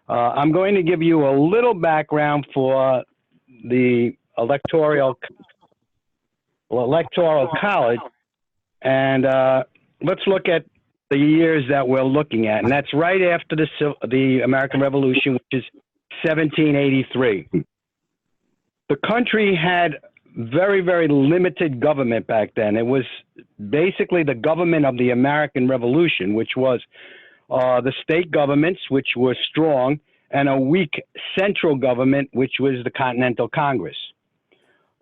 I'm going to give you a little background for the Electoral College, and let's look at the years that we're looking at, and that's right after the American Revolution, which is 1783. The country had very, very limited government back then. It was basically the government of the American Revolution, which was the state governments, which were strong, and a weak central government, which was the Continental Congress.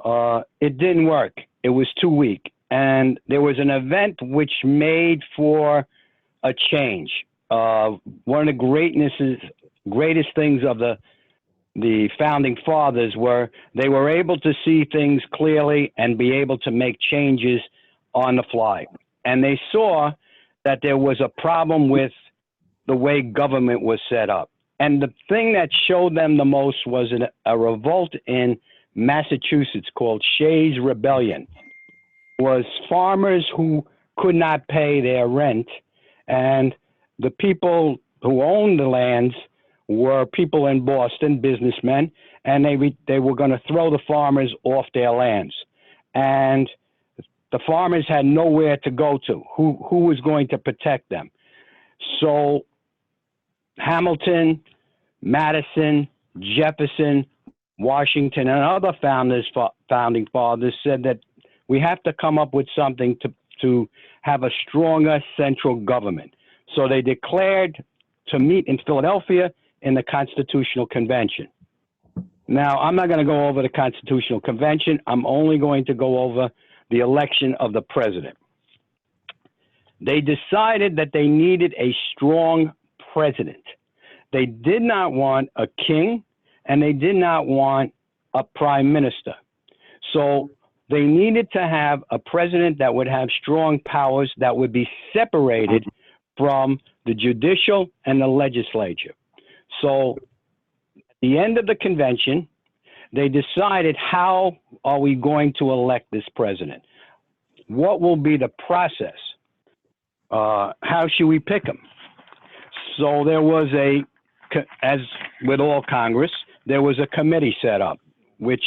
It didn't work. It was too weak. And there was an event which made for a change. One of the greatest things of the founding fathers were they were able to see things clearly and be able to make changes on the fly. And they saw that there was a problem with the way government was set up. And the thing that showed them the most was a revolt in Massachusetts called Shays' Rebellion. It was farmers who could not pay their rent, and the people who owned the lands were people in Boston, businessmen, and they were going to throw the farmers off their lands. And the farmers had nowhere to go to. Who was going to protect them? So Hamilton, Madison, Jefferson, Washington, and other founding fathers said that we have to come up with something to have a stronger central government. So they declared to meet in Philadelphia in the Constitutional Convention. Now, I'm not going to go over the Constitutional Convention. I'm only going to go over the election of the president. They decided that they needed a strong president. They did not want a king, and they did not want a prime minister. So they needed to have a president that would have strong powers that would be separated from the judicial and the legislature. So at the end of the convention, they decided, how are we going to elect this president? What will be the process? How should we pick him? So there was as with all Congress, there was a committee set up, which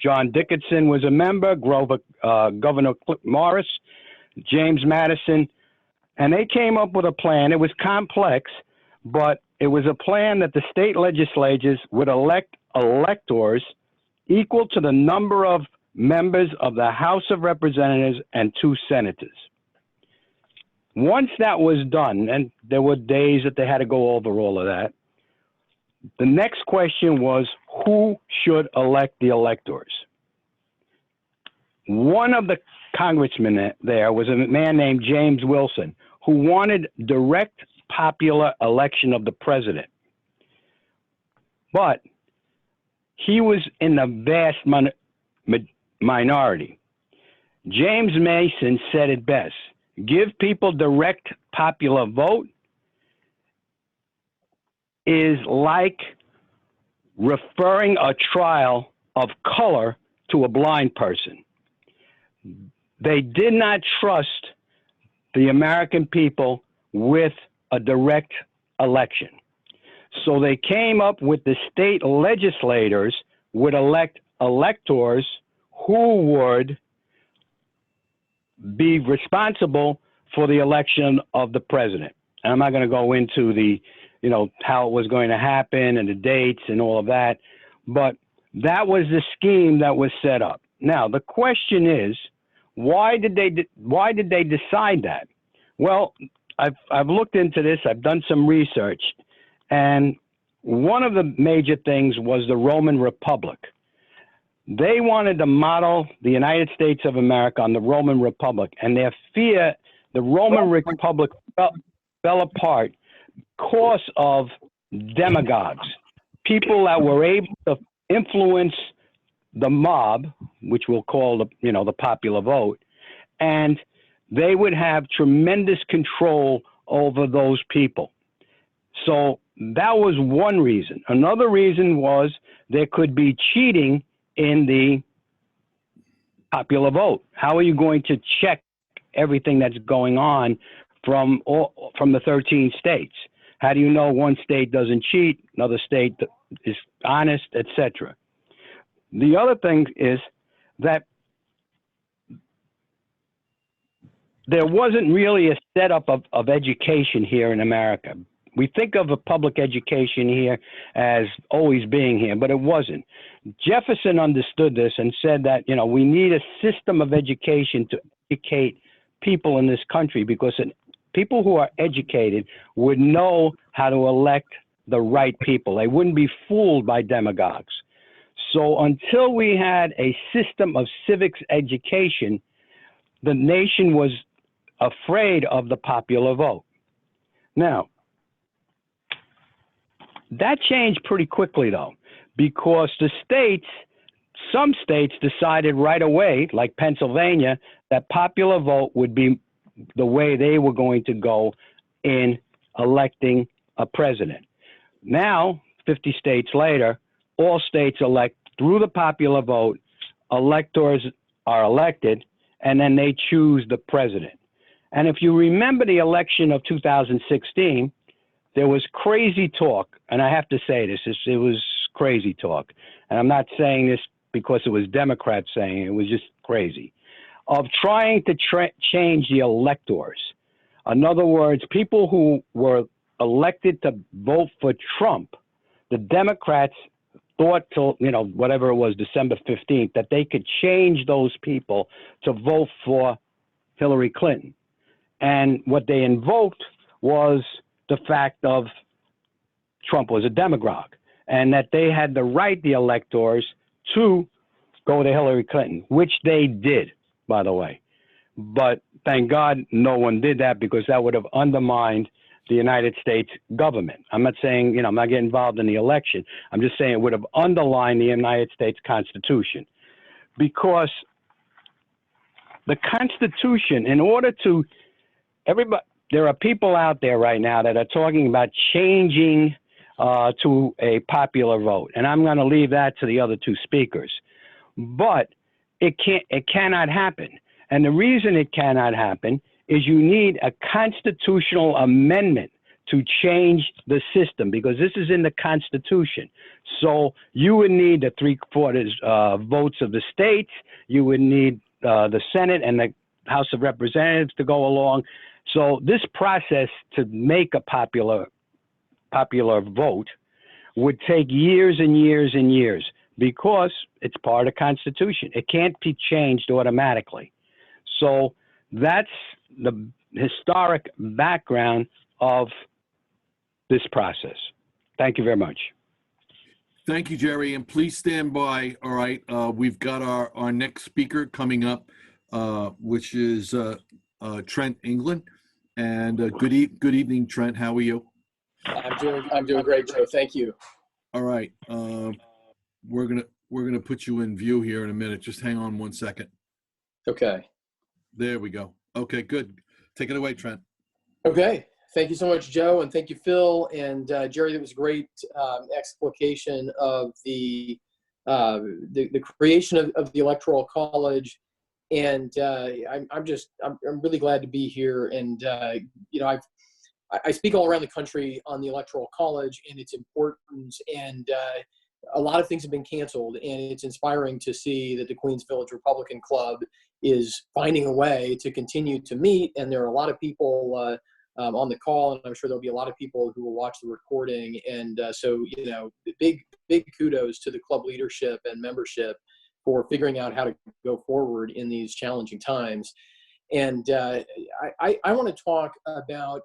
John Dickinson was a member, Governor Morris, James Madison, and they came up with a plan. It was complex, but it was a plan that the state legislatures would elect electors equal to the number of members of the House of Representatives and 2 senators. Once that was done, and there were days that they had to go over all of that, the next question was, who should elect the electors? One of the congressmen there was a man named James Wilson, who wanted direct popular election of the president. But he was in the vast minority. James Mason said it best: give people direct popular vote is like referring a trial of color to a blind person. They did not trust the American people with a direct election. So they came up with the state legislators would elect electors who would be responsible for the election of the president. And I'm not going to go into the, how it was going to happen and the dates and all of that, but that was the scheme that was set up. Now, the question is, why did they decide that? Well, I've looked into this. I've done some research, and one of the major things was the Roman Republic. They wanted to model the United States of America on the Roman Republic, and their fear the Roman Republic fell apart because of demagogues, people that were able to influence the mob, which we'll call the popular vote, and they would have tremendous control over those people. So that was one reason. Another reason was there could be cheating in the popular vote. How are you going to check everything that's going on from the 13 states? How do you know one state doesn't cheat, another state is honest, etc.? The other thing is that there wasn't really a setup of education here in America. We think of a public education here as always being here, but it wasn't. Jefferson understood this and said that, you know, we need a system of education to educate people in this country, because people who are educated would know how to elect the right people. They wouldn't be fooled by demagogues. So until we had a system of civics education, the nation was afraid of the popular vote. Now, that changed pretty quickly, though, because some states decided right away, like Pennsylvania, that popular vote would be the way they were going to go in electing a president. Now, 50 states later, all states elect through the popular vote, electors are elected, and then they choose the president. And if you remember the election of 2016, there was crazy talk, and I have to say this, it was crazy talk. And I'm not saying this because it was Democrats saying it, it was just crazy, of trying to change the electors. In other words, people who were elected to vote for Trump, the Democrats thought till, you know, whatever it was, December 15th, that they could change those people to vote for Hillary Clinton. And what they invoked was the fact of Trump was a demagogue, and that they had to right the electors to go to Hillary Clinton, which they did, by the way. But thank God no one did that, because that would have undermined the United States government. I'm not saying, you know, I'm not getting involved in the election. I'm just saying it would have underlined the United States Constitution, because the Constitution, in order to, there are people out there right now that are talking about changing to a popular vote, and I'm going to leave that to the other two speakers. But it cannot happen, and the reason it cannot happen is you need a constitutional amendment to change the system, because this is in the Constitution. So you would need the 3/4 votes of the states. You would need the Senate and the House of Representatives to go along. So this process to make a popular vote would take years and years and years, because it's part of the Constitution. It can't be changed automatically. So that's the historic background of this process. Thank you very much. Thank you, Jerry, and please stand by. All right, we've got our next speaker coming up, which is Trent England. And good evening, Trent. How are you? I'm doing great, Joe. Thank you. All right, we're gonna put you in view here in a minute. Just hang on one second. Okay. There we go. Okay, good. Take it away, Trent. Okay. Thank you so much, Joe, and thank you, Phil and Jerry. That was a great explication of the creation of the Electoral College, and I'm really glad to be here. And you know, I speak all around the country on the Electoral College and its importance, and a lot of things have been canceled, and it's inspiring to see that the Queens Village Republican Club is finding a way to continue to meet. And there are a lot of people on the call, and I'm sure there'll be a lot of people who will watch the recording. And so, you know, big kudos to the club leadership and membership for figuring out how to go forward in these challenging times. And I want to talk about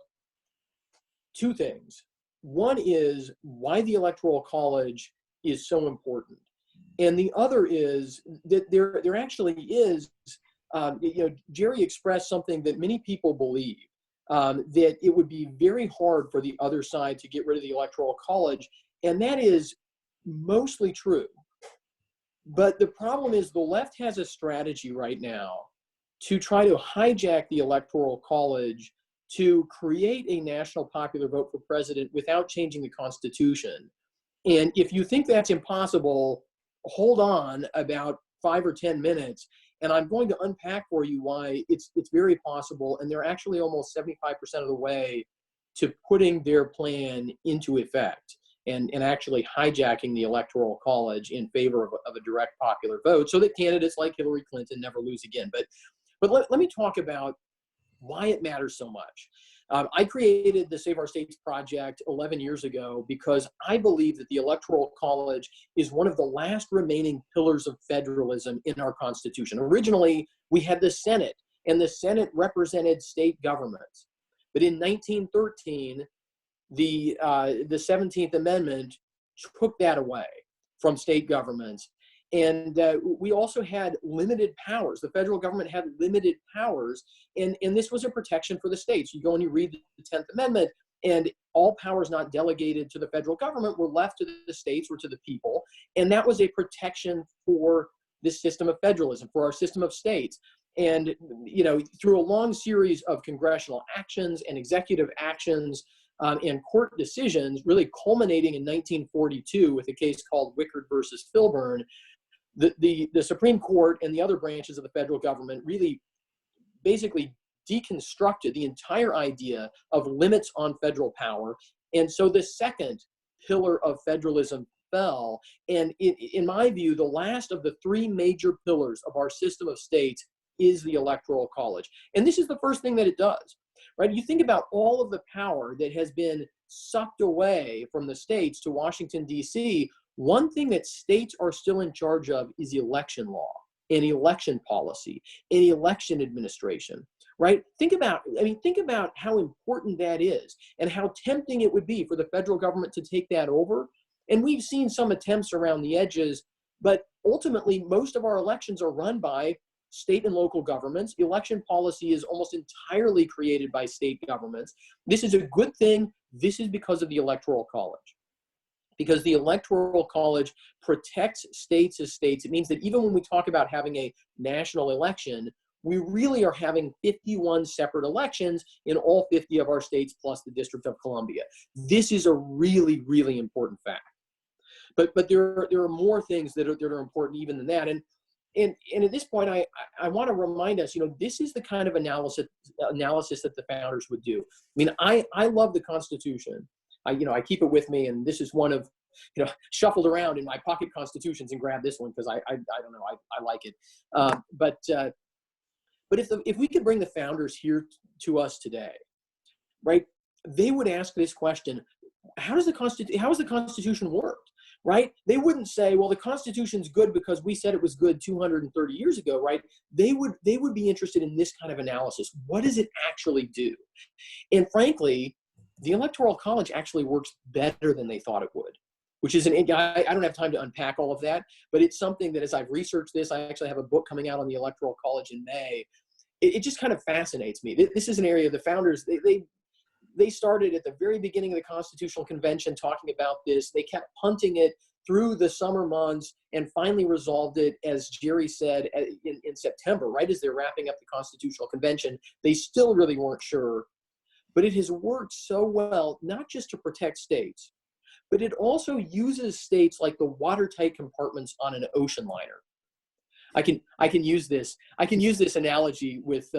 two things. One is why the Electoral College is so important, and the other is that there actually is, you know, Jerry expressed something that many people believe, that it would be very hard for the other side to get rid of the Electoral College, and that is mostly true. But the problem is the left has a strategy right now to try to hijack the Electoral College to create a national popular vote for president without changing the Constitution. And if you think that's impossible, hold on about 5 or 10 minutes, and I'm going to unpack for you why it's very possible, and they're actually almost 75% of the way to putting their plan into effect and actually hijacking the Electoral College in favor of a direct popular vote so that candidates like Hillary Clinton never lose again. But let me talk about why it matters so much. I created the Save Our States project 11 years ago because I believe that the Electoral College is one of the last remaining pillars of federalism in our Constitution. Originally, we had the Senate, and the Senate represented state governments. But in 1913, the 17th Amendment took that away from state governments. And we also had limited powers. The federal government had limited powers, and this was a protection for the states. You go and you read the 10th Amendment, and all powers not delegated to the federal government were left to the states or to the people. And that was a protection for this system of federalism, for our system of states. And, you know, through a long series of congressional actions and executive actions and court decisions, really culminating in 1942 with a case called Wickard versus Filburn, the Supreme Court and the other branches of the federal government really basically deconstructed the entire idea of limits on federal power. And so the second pillar of federalism fell. And in my view, the last of the three major pillars of our system of states is the Electoral College. And this is the first thing that it does, right? You think about all of the power that has been sucked away from the states to Washington, D.C. One thing that states are still in charge of is election law and election policy and election administration, right? Think about how important that is and how tempting it would be for the federal government to take that over. And we've seen some attempts around the edges, but ultimately most of our elections are run by state and local governments. Election policy is almost entirely created by state governments. This is a good thing. This is because of the Electoral College. Because the Electoral College protects states as states. It means that even when we talk about having a national election, we really are having 51 separate elections in all 50 of our states plus the District of Columbia. This is a really, really important fact. But there are more things that are important even than that. And at this point, I want to remind us, you know, this is the kind of analysis that the founders would do. I mean, I love the Constitution. I keep it with me, and this is one of, shuffled around in my pocket constitutions and grab this one because I don't know, I like it. But if we could bring the founders here to us today, right, they would ask this question: how has the Constitution worked? Right? They wouldn't say, well, the Constitution's good because we said it was good 230 years ago, right? They would be interested in this kind of analysis. What does it actually do? And frankly, the Electoral College actually works better than they thought it would, which is I don't have time to unpack all of that, but it's something that as I've researched this, I actually have a book coming out on the Electoral College in May. It just kind of fascinates me. This is an area the founders, they started at the very beginning of the Constitutional Convention talking about this. They kept punting it through the summer months and finally resolved it, as Jerry said, in September, right as they're wrapping up the Constitutional Convention. They still really weren't sure. But it has worked so well, not just to protect states, but it also uses states like the watertight compartments on an ocean liner. I can use this analogy with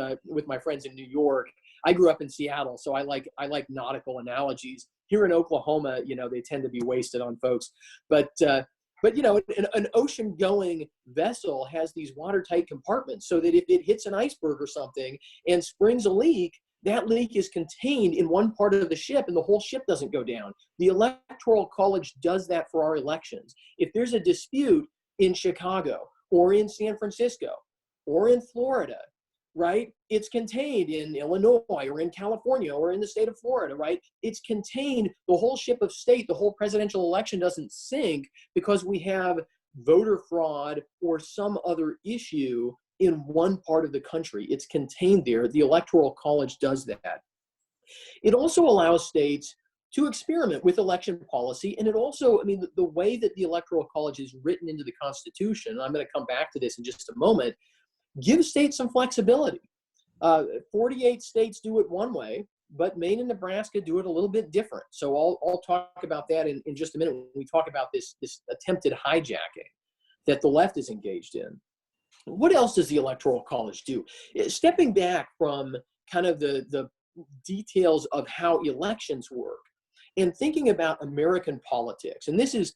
my friends in New York. I grew up in Seattle, so I like nautical analogies. Here in Oklahoma, they tend to be wasted on folks. But an ocean-going vessel has these watertight compartments so that if it hits an iceberg or something and springs a leak, that leak is contained in one part of the ship and the whole ship doesn't go down. The Electoral College does that for our elections. If there's a dispute in Chicago or in San Francisco or in Florida, right? It's contained in Illinois or in California or in the state of Florida, right? It's contained, the whole ship of state, the whole presidential election doesn't sink because we have voter fraud or some other issue in one part of the country. It's contained there. The Electoral College does that. It also allows states to experiment with election policy. And it also, the way that the Electoral College is written into the Constitution, and I'm going to come back to this in just a moment, gives states some flexibility. 48 states do it one way, but Maine and Nebraska do it a little bit different. So I'll talk about that in just a minute when we talk about this attempted hijacking that the left is engaged in. What else does the Electoral College do? Stepping back from kind of the details of how elections work and thinking about American politics. And this is,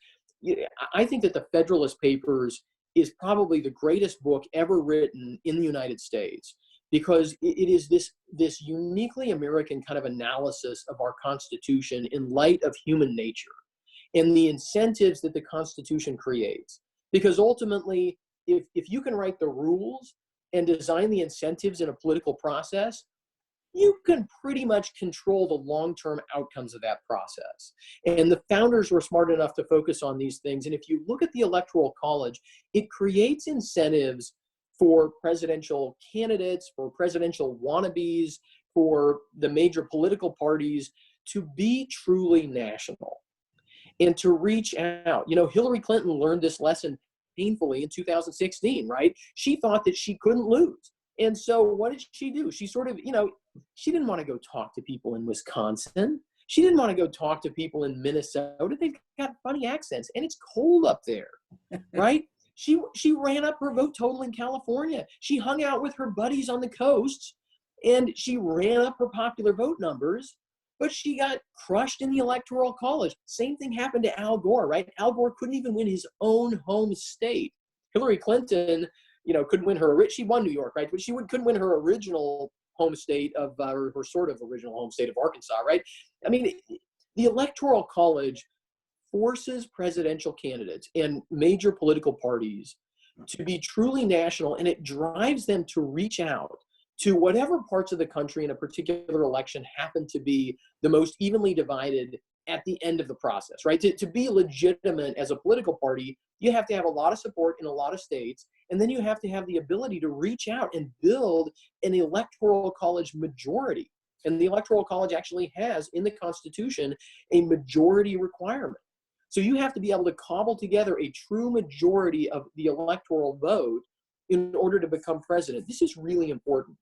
I think that the Federalist Papers is probably the greatest book ever written in the United States, because it is this uniquely American kind of analysis of our Constitution in light of human nature and the incentives that the Constitution creates. Because ultimately, if you can write the rules and design the incentives in a political process, you can pretty much control the long-term outcomes of that process. And the founders were smart enough to focus on these things. And if you look at the Electoral College, it creates incentives for presidential candidates, for presidential wannabes, for the major political parties to be truly national and to reach out. You know, Hillary Clinton learned this lesson painfully in 2016, right? She thought that she couldn't lose. And so what did she do? She sort of, she didn't want to go talk to people in Wisconsin. She didn't want to go talk to people in Minnesota. They've got funny accents and it's cold up there, right? She ran up her vote total in California. She hung out with her buddies on the coasts and she ran up her popular vote numbers, but she got crushed in the Electoral College. Same thing happened to Al Gore, right? Al Gore couldn't even win his own home state. Hillary Clinton, couldn't win she won New York, right? But she couldn't win her original home state of, or her sort of original home state of Arkansas, right? I mean, the Electoral College forces presidential candidates and major political parties to be truly national, and it drives them to reach out to whatever parts of the country in a particular election happen to be the most evenly divided at the end of the process, right? To be legitimate as a political party, you have to have a lot of support in a lot of states, and then you have to have the ability to reach out and build an Electoral College majority. And the Electoral College actually has in the Constitution a majority requirement. So you have to be able to cobble together a true majority of the electoral vote in order to become president. This is really important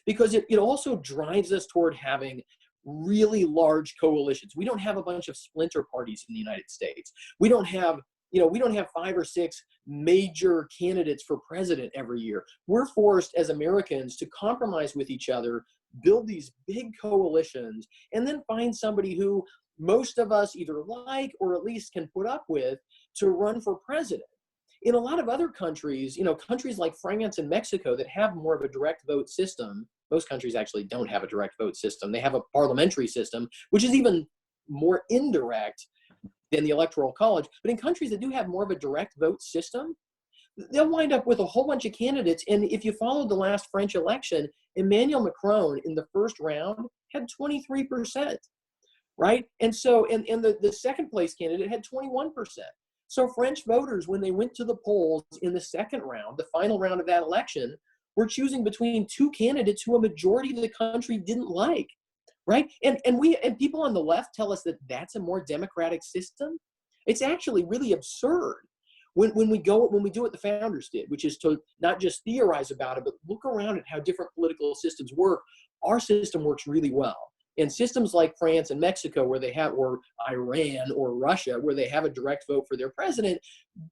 because it also drives us toward having really large coalitions. We don't have a bunch of splinter parties in the United States. We don't have 5 or 6 major candidates for president every year. We're forced as Americans to compromise with each other, build these big coalitions, and then find somebody who most of us either like or at least can put up with to run for president. In a lot of other countries, countries like France and Mexico that have more of a direct vote system, most countries actually don't have a direct vote system. They have a parliamentary system, which is even more indirect than the Electoral College. But in countries that do have more of a direct vote system, they'll wind up with a whole bunch of candidates. And if you followed the last French election, Emmanuel Macron in the first round had 23%, right? And so, and the second place candidate had 21%. So French voters, when they went to the polls in the second round, the final round of that election, were choosing between 2 candidates who a majority of the country didn't like, right? And people on the left tell us that that's a more democratic system. It's actually really absurd when we do what the founders did, which is to not just theorize about it, but look around at how different political systems work. Our system works really well. And systems like France and Mexico, or Iran or Russia, where they have a direct vote for their president,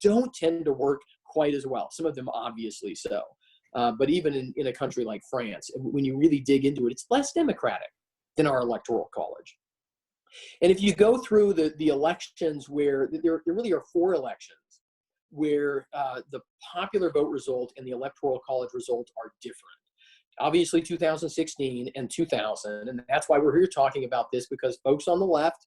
don't tend to work quite as well. Some of them obviously so. But even in a country like France, when you really dig into it, it's less democratic than our Electoral College. And if you go through the elections where there really are 4 elections where the popular vote result and the Electoral College result are different. Obviously 2016 and 2000, and that's why we're here talking about this, because folks on the left,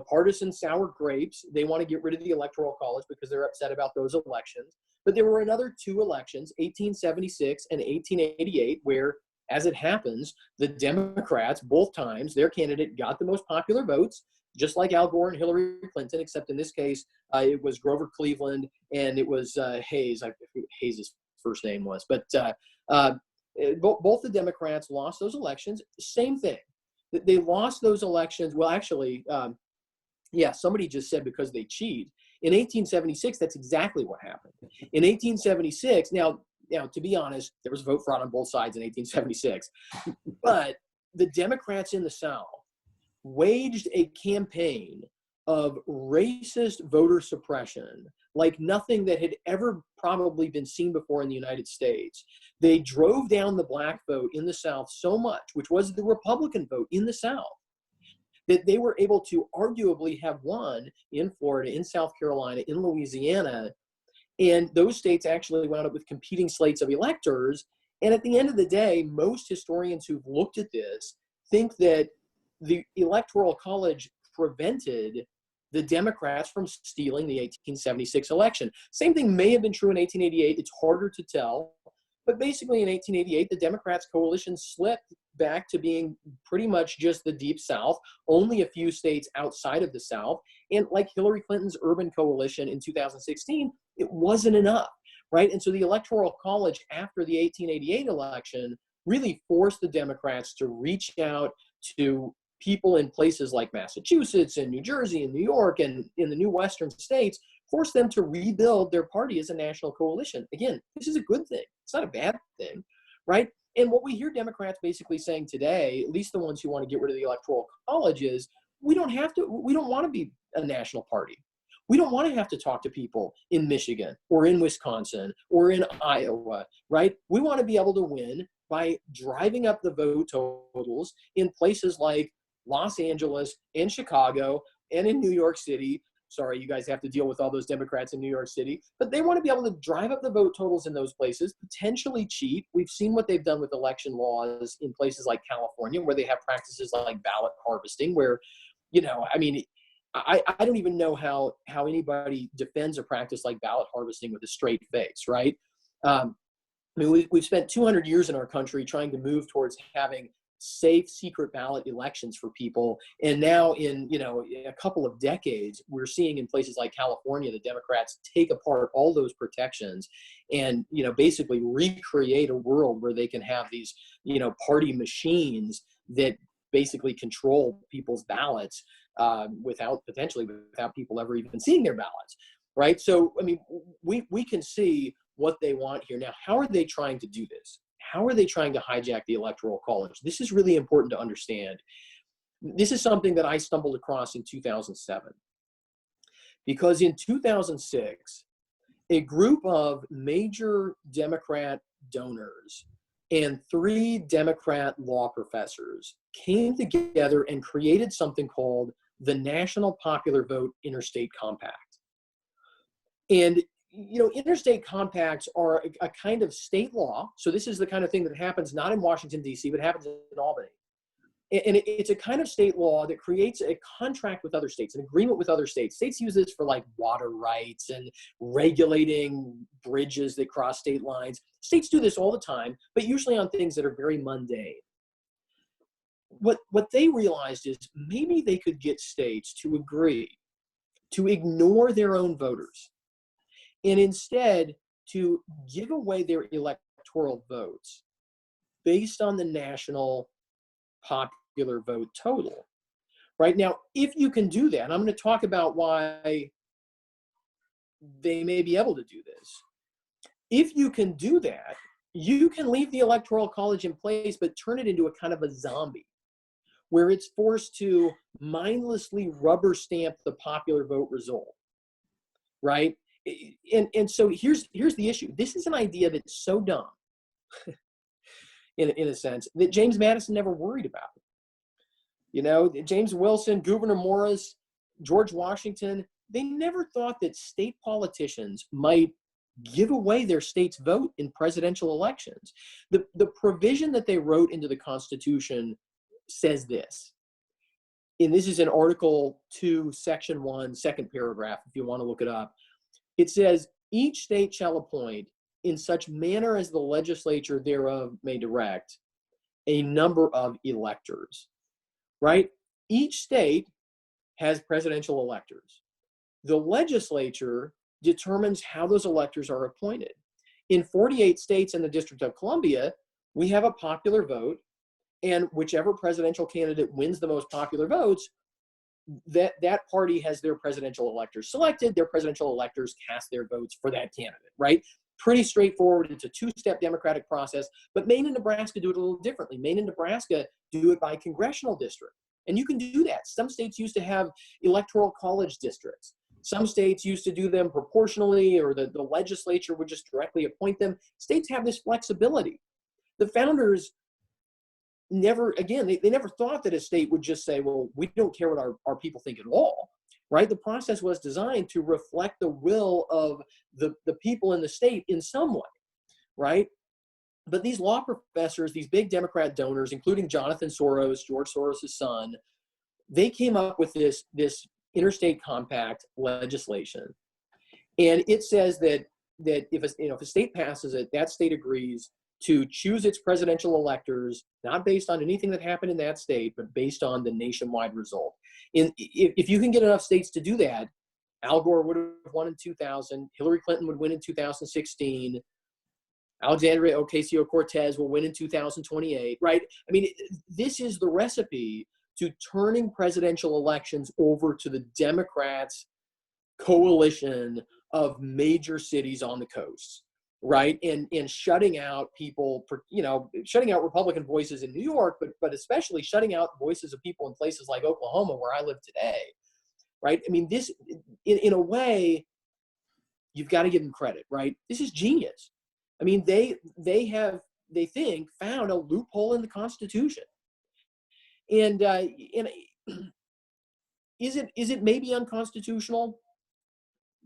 partisan sour grapes, they want to get rid of the Electoral College because they're upset about those elections. But there were another 2 elections, 1876 and 1888, where, as it happens, the Democrats, both times, their candidate got the most popular votes, just like Al Gore and Hillary Clinton, except in this case, it was Grover Cleveland and it was Hayes. I forget what Hayes' first name was, but both the Democrats lost those elections. Same thing. They lost those elections. Well, actually, somebody just said because they cheat. In 1876, that's exactly what happened. In 1876, now, to be honest, there was vote fraud on both sides in 1876. But the Democrats in the South waged a campaign of racist voter suppression, like nothing that had ever probably been seen before in the United States. They drove down the black vote in the South so much, which was the Republican vote in the South, that they were able to arguably have won in Florida, in South Carolina, in Louisiana. And those states actually wound up with competing slates of electors. And at the end of the day, most historians who've looked at this think that the Electoral College prevented the Democrats from stealing the 1876 election. Same thing may have been true in 1888. It's harder to tell. But basically in 1888, the Democrats' coalition slipped back to being pretty much just the Deep South, only a few states outside of the South. And like Hillary Clinton's urban coalition in 2016, it wasn't enough, right? And so the Electoral College after the 1888 election really forced the Democrats to reach out to people in places like Massachusetts and New Jersey and New York and in the new Western states, forced them to rebuild their party as a national coalition. Again, this is a good thing. It's not a bad thing, right? And what we hear Democrats basically saying today, at least the ones who want to get rid of the Electoral College, is we don't want to be a national party. We don't want to have to talk to people in Michigan or in Wisconsin or in Iowa, right? We want to be able to win by driving up the vote totals in places like Los Angeles and Chicago and in New York City. Sorry, you guys have to deal with all those Democrats in New York City, but they want to be able to drive up the vote totals in those places, potentially cheat. We've seen what they've done with election laws in places like California, where they have practices like ballot harvesting, where, you know, I mean, I don't even know how anybody defends a practice like ballot harvesting with a straight face, right? I mean, we've spent 200 years in our country trying to move towards having safe secret ballot elections for people, and now in a couple of decades we're seeing in places like California the Democrats take apart all those protections and basically recreate a world where they can have these party machines that basically control people's ballots without people ever even seeing their ballots, right? So I mean, we can see what they want here. Now, how are they trying to do this? How are they trying to hijack the Electoral College? This is really important to understand. This is something that I stumbled across in 2007. Because in 2006, a group of major Democrat donors and 3 Democrat law professors came together and created something called the National Popular Vote Interstate Compact. And interstate compacts are a kind of state law. So this is the kind of thing that happens not in Washington, D.C., but happens in Albany. And it's a kind of state law that creates a contract with other states, an agreement with other states. States use this for like water rights and regulating bridges that cross state lines. States do this all the time, but usually on things that are very mundane. What they realized is maybe they could get states to agree to ignore their own voters and instead to give away their electoral votes based on the national popular vote total. Right now, if you can do that, and I'm going to talk about why they may be able to do this. If you can do that, you can leave the Electoral College in place, but turn it into a kind of a zombie, where it's forced to mindlessly rubber stamp the popular vote result, right? And so here's the issue. This is an idea that's so dumb, in a sense, that James Madison never worried about it. James Wilson, Gouverneur Morris, George Washington, they never thought that state politicians might give away their state's vote in presidential elections. The provision that they wrote into the Constitution says this, and this is in Article 2, Section 1, second paragraph, if you want to look it up. It says, each state shall appoint in such manner as the legislature thereof may direct a number of electors, right? Each state has presidential electors. The legislature determines how those electors are appointed. In 48 states and the District of Columbia, we have a popular vote, and whichever presidential candidate wins the most popular votes, that party has their presidential electors selected. Their presidential electors cast their votes for that candidate, right? Pretty straightforward. It's a 2-step democratic process, but Maine and Nebraska do it a little differently. Maine and Nebraska do it by congressional district, and you can do that. Some states used to have electoral college districts. Some states used to do them proportionally, or the legislature would just directly appoint them. States have this flexibility. The founders never, again, they never thought that a state would just say, well, we don't care what our people think at all, right? The process was designed to reflect the will of the people in the state in some way, right? But these law professors, these big Democrat donors, including Jonathan Soros, George Soros' son, they came up with this interstate compact legislation. And it says that if a state passes it, that state agrees to choose its presidential electors, not based on anything that happened in that state, but based on the nationwide result. If you can get enough states to do that, Al Gore would have won in 2000, Hillary Clinton would win in 2016, Alexandria Ocasio-Cortez will win in 2028, right? I mean, this is the recipe to turning presidential elections over to the Democrats' coalition of major cities on the coast, right? And shutting out people, shutting out Republican voices in New York, but especially shutting out voices of people in places like Oklahoma, where I live today, right? I mean, this, in a way, you've got to give them credit, right? This is genius. I mean, they think found a loophole in the Constitution. And is it maybe unconstitutional?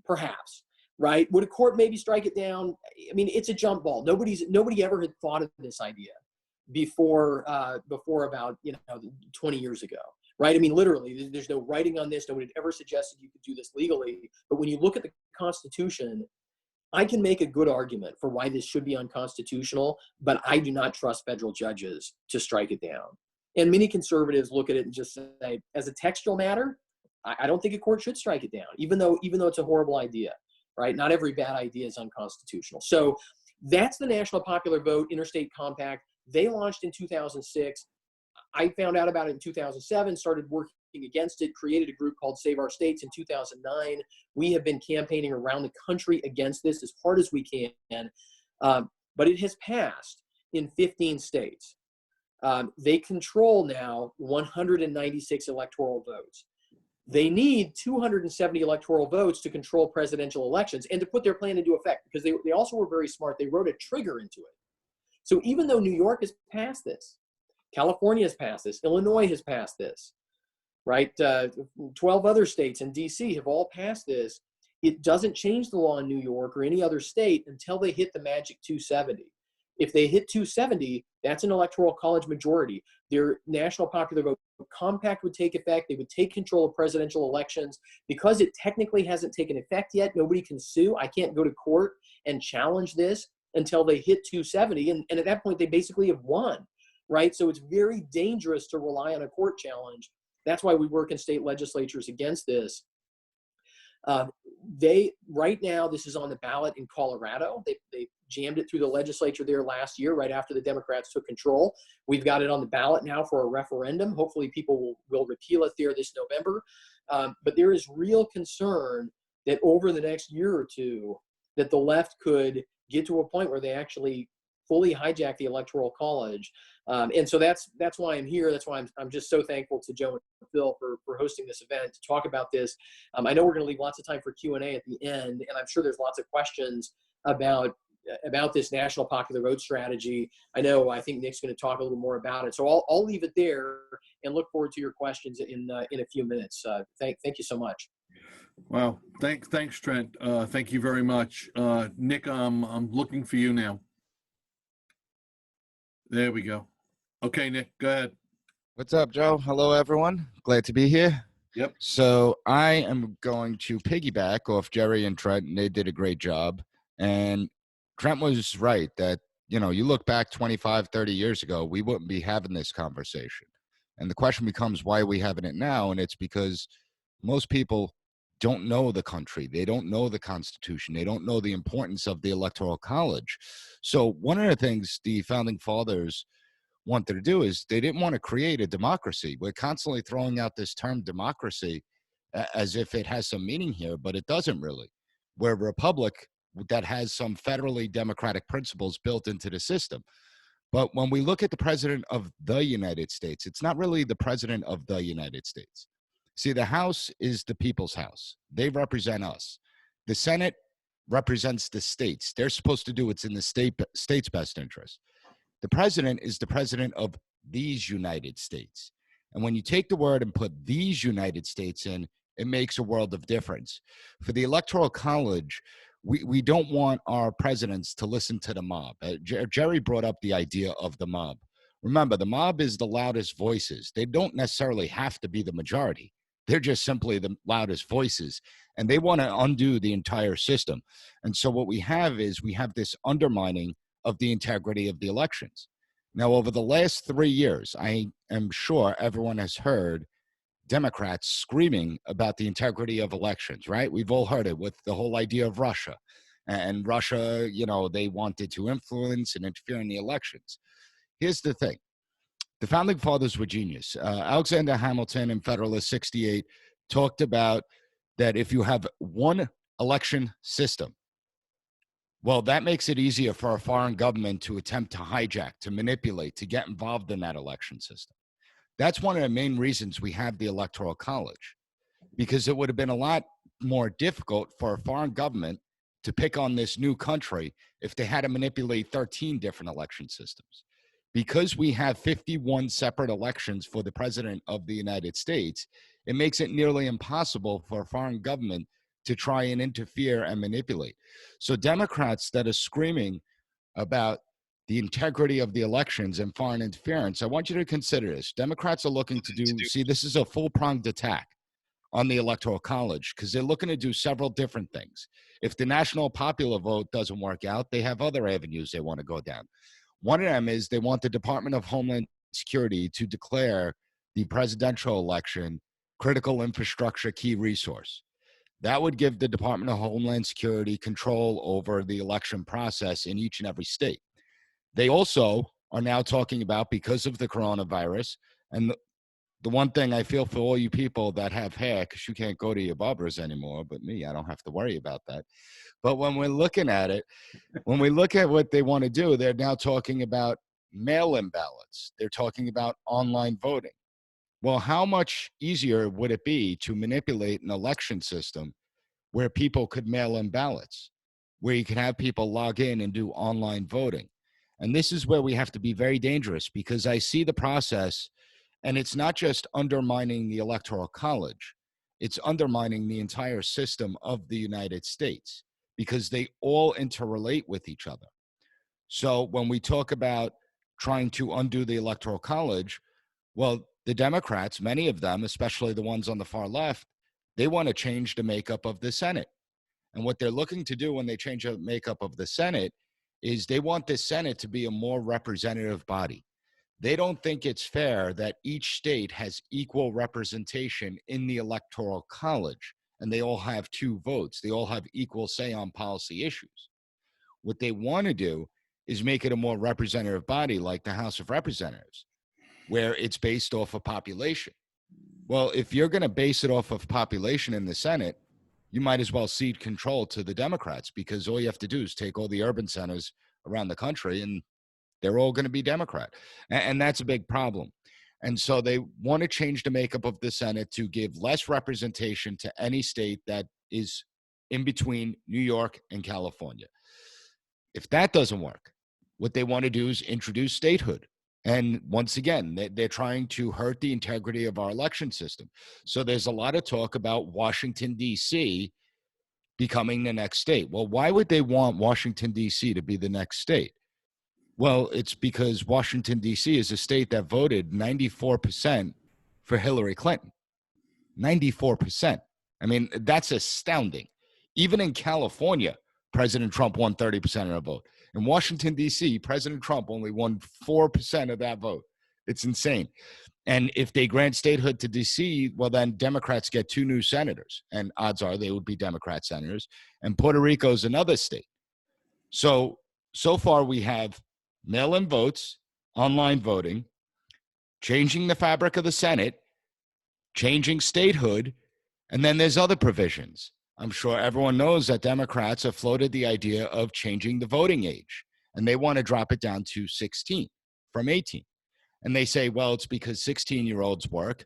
Perhaps, right? Would a court maybe strike it down? I mean, it's a jump ball. Nobody ever had thought of this idea before about 20 years ago, right? I mean, literally, there's no writing on this. Nobody had ever suggested you could do this legally. But when you look at the Constitution, I can make a good argument for why this should be unconstitutional, but I do not trust federal judges to strike it down. And many conservatives look at it and just say, as a textual matter, I don't think a court should strike it down, even though it's a horrible idea, right? Not every bad idea is unconstitutional. So that's the National Popular Vote Interstate Compact. They launched in 2006. I found out about it in 2007, started working against it, created a group called Save Our States in 2009. We have been campaigning around the country against this as hard as we can, but it has passed in 15 states. They control now 196 electoral votes. They need 270 electoral votes to control presidential elections and to put their plan into effect, because they also were very smart. They wrote a trigger into it. So even though New York has passed this, California has passed this, Illinois has passed this, right? 12 other states and DC have all passed this. It doesn't change the law in New York or any other state until they hit the magic 270. If they hit 270, that's an electoral college majority. Their National Popular Vote Compact would take effect. They would take control of presidential elections. Because it technically hasn't taken effect yet, nobody can sue. I can't go to court and challenge this until they hit 270. And at that point, they basically have won, right? So it's very dangerous to rely on a court challenge. That's why we work in state legislatures against this. Right now, this is on the ballot in Colorado. They jammed it through the legislature there last year, right after the Democrats took control. We've got it on the ballot now for a referendum. Hopefully people will repeal it there this November. But there is real concern that over the next year or two, that the left could get to a point where they actually fully hijack the Electoral College. And so that's why I'm here. That's why I'm just so thankful to Joe and Phil for hosting this event to talk about this. I know we're going to leave lots of time for Q&A at the end, and I'm sure there's lots of questions about this National Popular Vote strategy. I think Nick's going to talk a little more about it. So I'll leave it there and look forward to your questions in a few minutes. Thank you so much. Wow. Thanks, Trent. Thank you very much. Nick, I'm looking for you now. There we go. Okay, Nick, go ahead. What's up, Joe? Hello, everyone. Glad to be here. Yep. So I am going to piggyback off Jerry and Trent, and they did a great job. And Trent was right that, you look back 25, 30 years ago, we wouldn't be having this conversation. And the question becomes, why are we having it now? And it's because most people don't know the country. They don't know the Constitution. They don't know the importance of the Electoral College. So one of the things the founding fathers wanted to do is they didn't want to create a democracy. We're constantly throwing out this term democracy as if it has some meaning here, but it doesn't really. We're a republic that has some federally democratic principles built into the system. But when we look at the president of the United States, it's not really the president of the United States. See, the House is the people's house. They represent us. The Senate represents the states. They're supposed to do what's in the state's best interest. The president is the president of these United States. And when you take the word and put these United States in, it makes a world of difference. For the Electoral College, we don't want our presidents to listen to the mob. Jerry brought up the idea of the mob. Remember, the mob is the loudest voices. They don't necessarily have to be the majority. They're just simply the loudest voices, and they want to undo the entire system. And so what we have is we have this undermining of the integrity of the elections. Now, over the last 3 years, I am sure everyone has heard Democrats screaming about the integrity of elections, right? We've all heard it with the whole idea of Russia. And Russia, you know, they wanted to influence and interfere in the elections. Here's the thing. The founding fathers were genius. Alexander Hamilton in Federalist 68 talked about that if you have one election system, well, that makes it easier for a foreign government to attempt to hijack, to manipulate, to get involved in that election system. That's one of the main reasons we have the Electoral College, because it would have been a lot more difficult for a foreign government to pick on this new country if they had to manipulate 13 different election systems. Because we have 51 separate elections for the president of the United States, it makes it nearly impossible for a foreign government to try and interfere and manipulate. So Democrats that are screaming about the integrity of the elections and foreign interference, I want you to consider this. Democrats are looking to do, see, this is a full-pronged attack on the Electoral College because they're looking to do several different things. If the national popular vote doesn't work out, they have other avenues they want to go down. One of them is they want the Department of Homeland Security to declare the presidential election critical infrastructure key resource. That would give the Department of Homeland Security control over the election process in each and every state. They also are now talking about, because of the coronavirus, and the one thing I feel for all you people that have hair, because you can't go to your barbers anymore, but me, I don't have to worry about that. But when we're looking at it, when we look at what they want to do, they're now talking about mail-in ballots. They're talking about online voting. Well, how much easier would it be to manipulate an election system where people could mail in ballots, where you can have people log in and do online voting? And this is where we have to be very dangerous, because I see the process, and it's not just undermining the Electoral College, it's undermining the entire system of the United States, because they all interrelate with each other. So when we talk about trying to undo the Electoral College, well, the Democrats, many of them, especially the ones on the far left, they want to change the makeup of the Senate. And what they're looking to do when they change the makeup of the Senate is they want the Senate to be a more representative body. They don't think it's fair that each state has equal representation in the Electoral College, and they all have 2 votes. They all have equal say on policy issues. What they want to do is make it a more representative body like the House of Representatives, where it's based off of population. Well, if you're going to base it off of population in the Senate, you might as well cede control to the Democrats, because all you have to do is take all the urban centers around the country and they're all going to be Democrat. And that's a big problem. And so they want to change the makeup of the Senate to give less representation to any state that is in between New York and California. If that doesn't work, what they want to do is introduce statehood. And once again, they're trying to hurt the integrity of our election system. So there's a lot of talk about Washington, D.C. becoming the next state. Well, why would they want Washington, D.C. to be the next state? Well, it's because Washington, D.C. is a state that voted 94% for Hillary Clinton. 94%. I mean, that's astounding. Even in California, President Trump won 30% of the vote. In Washington, D.C., President Trump only won 4% of that vote. It's insane. And if they grant statehood to D.C., well, then Democrats get 2 new senators. And odds are they would be Democrat senators. And Puerto Rico is another state. So far we have mail-in votes, online voting, changing the fabric of the Senate, changing statehood, and then there's other provisions. I'm sure everyone knows that Democrats have floated the idea of changing the voting age, and they want to drop it down to 16 from 18. And they say, well, it's because 16-year-olds work.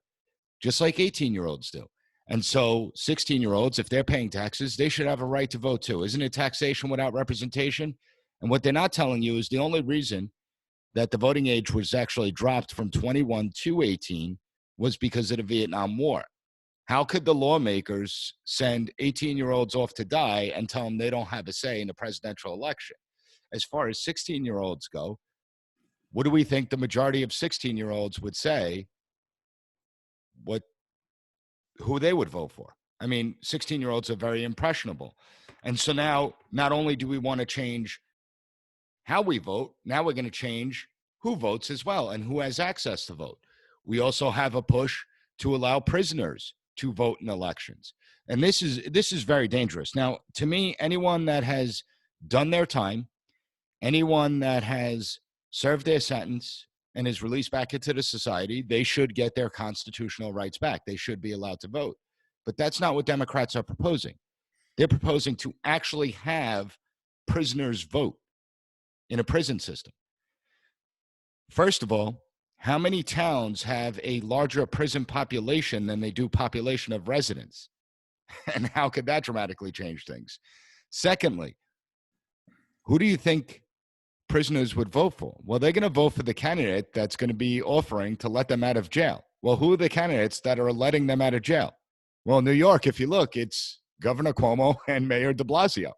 just like 18-year-olds do. And so 16-year-olds, if they're paying taxes, they should have a right to vote too. Isn't it taxation without representation? And what they're not telling you is the only reason that the voting age was actually dropped from 21 to 18 was because of the Vietnam War. How could the lawmakers send 18-year-olds off to die and tell them they don't have a say in the presidential election? As far as 16-year-olds go, what do we think the majority of 16-year-olds would say who they would vote for? I mean, 16-year-olds are very impressionable. And so now, not only do we want to change how we vote, now we're going to change who votes as well and who has access to vote. We also have a push to allow prisoners to vote in elections. And this is very dangerous. Now, to me, anyone that has done their time, anyone that has served their sentence and is released back into the society, they should get their constitutional rights back. They should be allowed to vote. But that's not what Democrats are proposing. They're proposing to actually have prisoners vote in a prison system. First of all, how many towns have a larger prison population than they do population of residents? And how could that dramatically change things? Secondly, who do you think prisoners would vote for? Well, they're going to vote for the candidate that's going to be offering to let them out of jail. Well, who are the candidates that are letting them out of jail? Well, New York, if you look, it's Governor Cuomo and Mayor de Blasio.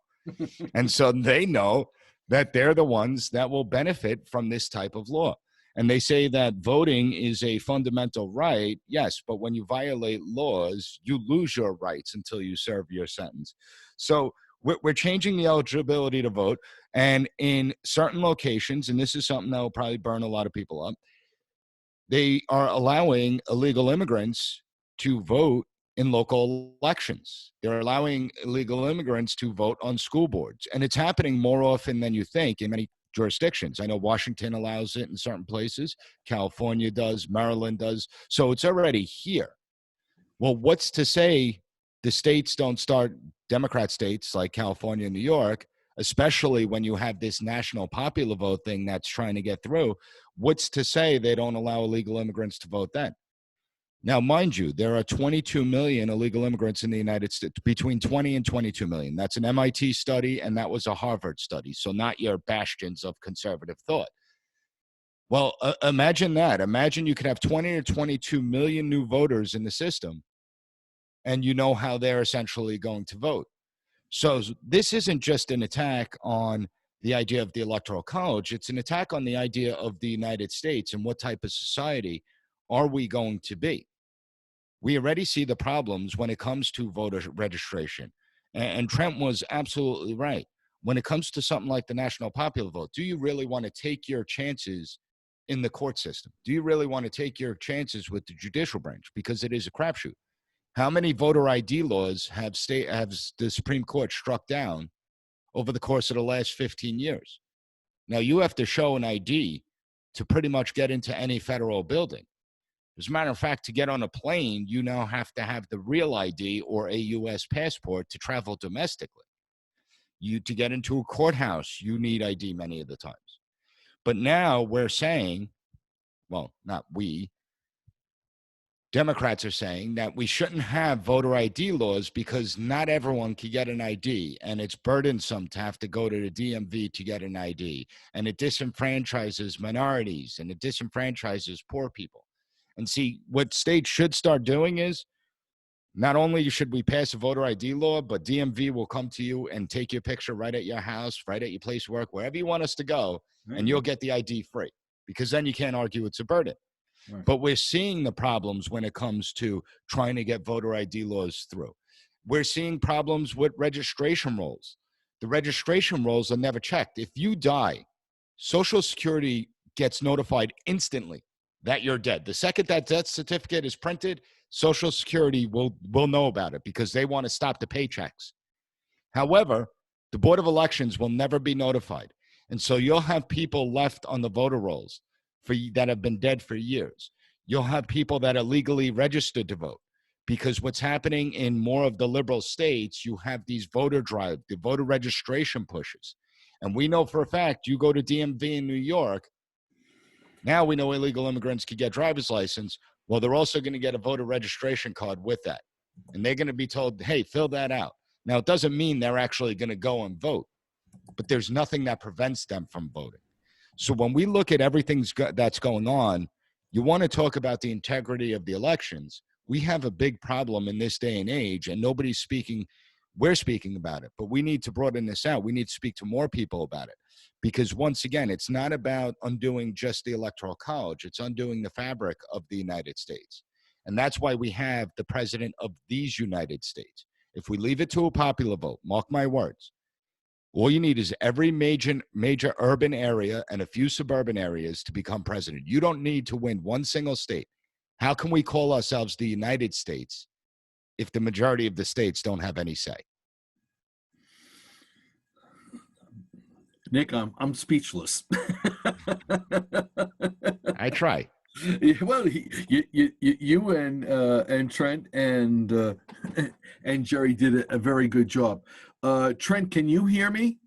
And so they know that they're the ones that will benefit from this type of law. And they say that voting is a fundamental right. Yes, but when you violate laws, you lose your rights until you serve your sentence. So we're changing the eligibility to vote. And in certain locations, and this is something that will probably burn a lot of people up, they are allowing illegal immigrants to vote in local elections. They're allowing illegal immigrants to vote on school boards. And it's happening more often than you think in many jurisdictions. I know Washington allows it in certain places. California does. Maryland does. So it's already here. Well, what's to say the states don't start, Democrat states like California and New York, especially when you have this national popular vote thing that's trying to get through, what's to say they don't allow illegal immigrants to vote then? Now, mind you, there are 22 million illegal immigrants in the United States, between 20 and 22 million. That's an MIT study, and that was a Harvard study, so not your bastions of conservative thought. Well, imagine that. Imagine you could have 20 or 22 million new voters in the system, and you know how they're essentially going to vote. So this isn't just an attack on the idea of the Electoral College. It's an attack on the idea of the United States and what type of society are we going to be. We already see the problems when it comes to voter registration. And Trent was absolutely right. When it comes to something like the national popular vote, do you really want to take your chances in the court system? Do you really want to take your chances with the judicial branch? Because it is a crapshoot. How many voter ID laws have the Supreme Court struck down over the course of the last 15 years? Now, you have to show an ID to pretty much get into any federal building. As a matter of fact, to get on a plane, you now have to have the real ID or a U.S. passport to travel domestically. To get into a courthouse, you need ID many of the times. But now we're saying, well, not we, Democrats are saying that we shouldn't have voter ID laws because not everyone can get an ID, and it's burdensome to have to go to the DMV to get an ID, and it disenfranchises minorities, and it disenfranchises poor people. And see, what states should start doing is not only should we pass a voter ID law, but DMV will come to you and take your picture right at your house, right at your place of work, wherever you want us to go, and you'll get the ID free, because then you can't argue it's a burden. Right. But we're seeing the problems when it comes to trying to get voter ID laws through. We're seeing problems with registration rolls. The registration rolls are never checked. If you die, Social Security gets notified instantly that you're dead. The second that death certificate is printed, Social Security will know about it because they want to stop the paychecks. However, the Board of Elections will never be notified. And so you'll have people left on the voter rolls that have been dead for years. You'll have people that are legally registered to vote, because what's happening in more of the liberal states, you have these voter drive, the voter registration pushes. And we know for a fact, you go to DMV in New York, now we know illegal immigrants can get driver's license, Well, they're also going to get a voter registration card with that. And they're going to be told, hey, fill that out. Now, it doesn't mean they're actually going to go and vote, but there's nothing that prevents them from voting. So when we look at everything that's going on, you want to talk about the integrity of the elections. We have a big problem in this day and age, and nobody's speaking. We're speaking about it, but we need to broaden this out. We need to speak to more people about it, because once again, it's not about undoing just the Electoral College. It's undoing the fabric of the United States. And that's why we have the president of these United States. If we leave it to a popular vote, mark my words, all you need is every major urban area and a few suburban areas to become president. You don't need to win one single state. How can we call ourselves the United States if the majority of the states don't have any say? Nick, I'm speechless. I try. Yeah, well, you and Trent and Jerry did a very good job. Trent, can you hear me?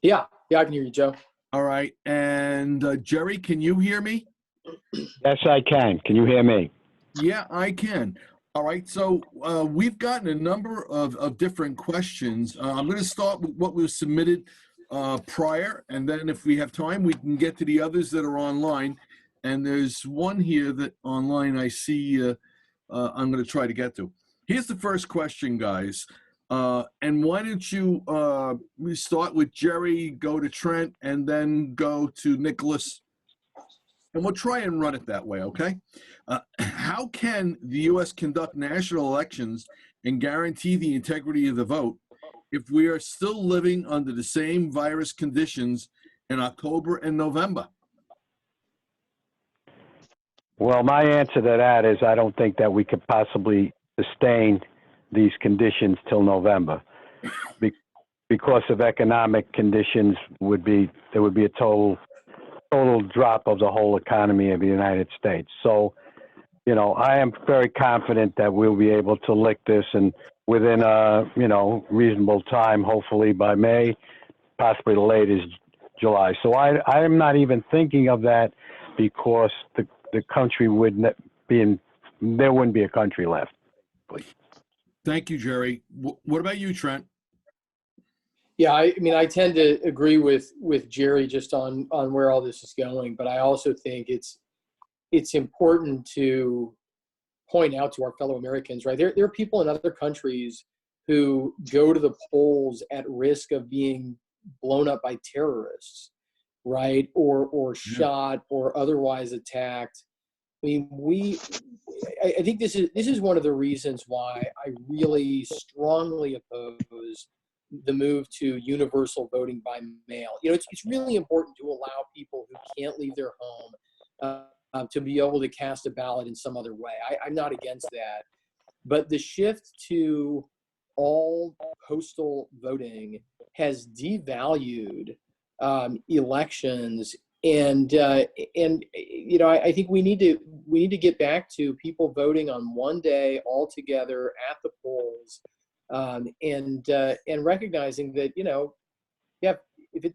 Yeah, I can hear you, Joe. All right, and Jerry, can you hear me? Yes, I can. Can you hear me? Yeah, I can. All right, so we've gotten a number of different questions. I'm going to start with what was submitted prior, and then if we have time, we can get to the others that are online. And there's one here that online I see I'm going to try to get to. Here's the first question, guys. And why don't you we start with Jerry, go to Trent, and then go to Nicholas. And we'll try and run it that way, okay? How can the U.S. conduct national elections and guarantee the integrity of the vote if we are still living under the same virus conditions in October and November? Well, my answer to that is I don't think that we could possibly sustain these conditions till November. Because of economic conditions there would be a total drop of the whole economy of the United States. So, I am very confident that we'll be able to lick this, and within a, reasonable time, hopefully by May, possibly the latest July. So I am not even thinking of that, because the country there wouldn't be a country left. Thank you, Jerry. What about you, Trent? Yeah, I mean, I tend to agree with Jerry just on where all this is going, but I also think it's important to point out to our fellow Americans, right? There are people in other countries who go to the polls at risk of being blown up by terrorists, right? Or shot or otherwise attacked. I mean, I think this is one of the reasons why I really strongly oppose the move to universal voting by mail. It's really important to allow people who can't leave their home to be able to cast a ballot in some other way. I'm not against that. But the shift to all postal voting has devalued elections, and I think we need to get back to people voting on one day all together at the polls, and recognizing that if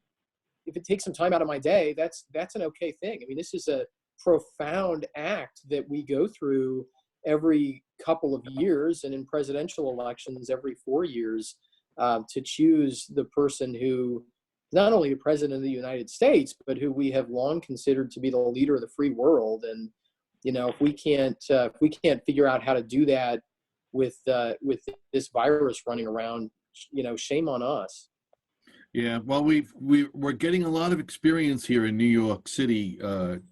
it takes some time out of my day, that's an okay thing. I mean, this is a profound act that we go through every couple of years, and in presidential elections every 4 years, to choose the person who not only the president of the United States, but who we have long considered to be the leader of the free world. And if we can't figure out how to do that with this virus running around, shame on us. Yeah, well, we're getting a lot of experience here in New York City,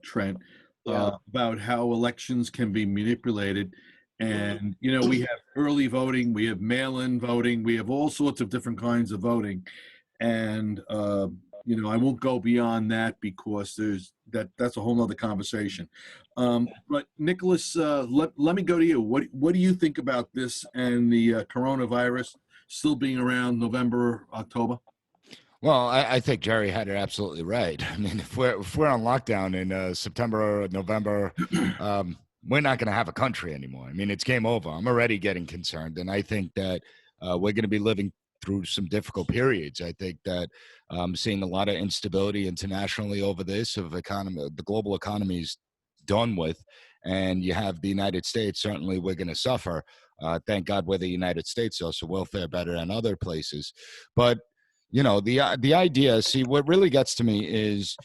Trent, about how elections can be manipulated. And, we have early voting, we have mail-in voting, we have all sorts of different kinds of voting. And, I won't go beyond that, because that's a whole nother conversation. But Nicholas, let me go to you. What do you think about this and the coronavirus still being around November, October? Well, I think Jerry had it absolutely right. I mean, if we're on lockdown in September or November, we're not going to have a country anymore. I mean, it's game over. I'm already getting concerned, and I think that we're going to be living through some difficult periods. I think that I'm seeing a lot of instability internationally over this. The global economy is done with, and you have the United States, certainly we're going to suffer. Thank God we're the United States, though, so we'll fare better than other places. But, you know, the idea, see, what really gets to me is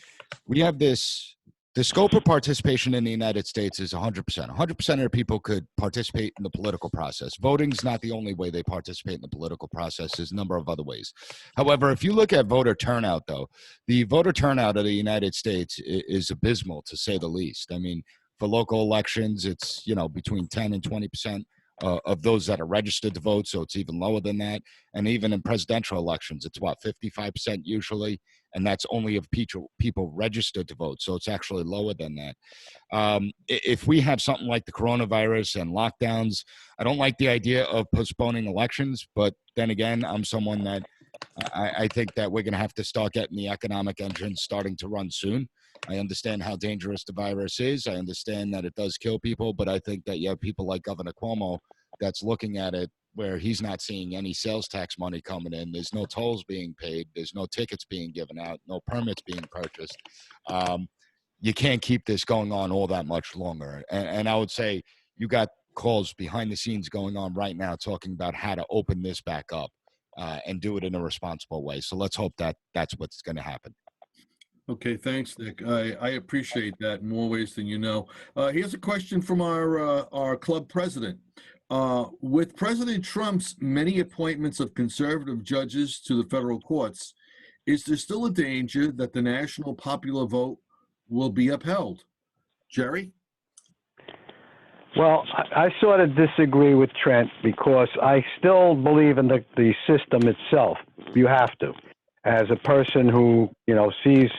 we have this, the scope of participation in the United States is 100%. 100% of the people could participate in the political process. Voting's not the only way they participate in the political process. There's a number of other ways. However, if you look at voter turnout, though, the voter turnout of the United States is abysmal, to say the least. I mean, for local elections, it's, you know, between 10 and 20% of those that are registered to vote, so it's even lower than that. And even in presidential elections, it's what, 55% usually, and that's only of people registered to vote, so it's actually lower than that. If we have something like the coronavirus and lockdowns, I don't like the idea of postponing elections, but then again, I'm someone that I think that we're going to have to start getting the economic engine starting to run soon. I understand how dangerous the virus is. I understand that it does kill people, but I think that you have people like Governor Cuomo that's looking at it where he's not seeing any sales tax money coming in. There's no tolls being paid. There's no tickets being given out, no permits being purchased. You can't keep this going on all that much longer. And I would say you got calls behind the scenes going on right now talking about how to open this back up and do it in a responsible way. So let's hope that that's what's going to happen. Okay, thanks, Nick. I appreciate that in more ways than you know. Here's a question from our club president. With President Trump's many appointments of conservative judges to the federal courts, is there still a danger that the national popular vote will be upheld? Jerry? Well, I sort of disagree with Trent because I still believe in the system itself. You have to. As a person who, you know, sees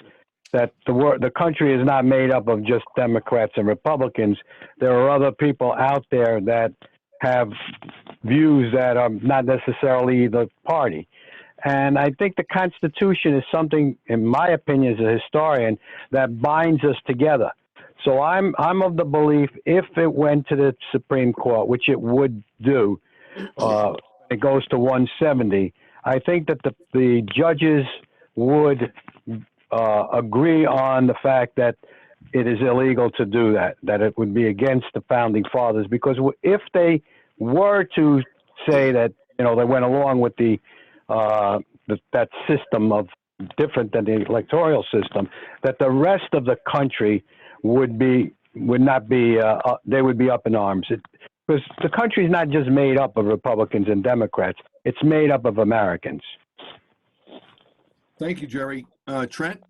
that the country is not made up of just Democrats and Republicans. There are other people out there that have views that are not necessarily the party. And I think the Constitution is something, in my opinion, as a historian, that binds us together. So I'm of the belief if it went to the Supreme Court, which it would do, it goes to 170. I think that the judges would agree on the fact that it is illegal to do that, that it would be against the founding fathers. Because if they were to say that, you know, they went along with that system of different than the electoral system, that the rest of the country would not be, they would be up in arms. Because the country is not just made up of Republicans and Democrats; it's made up of Americans. Thank you, Jerry. Trent?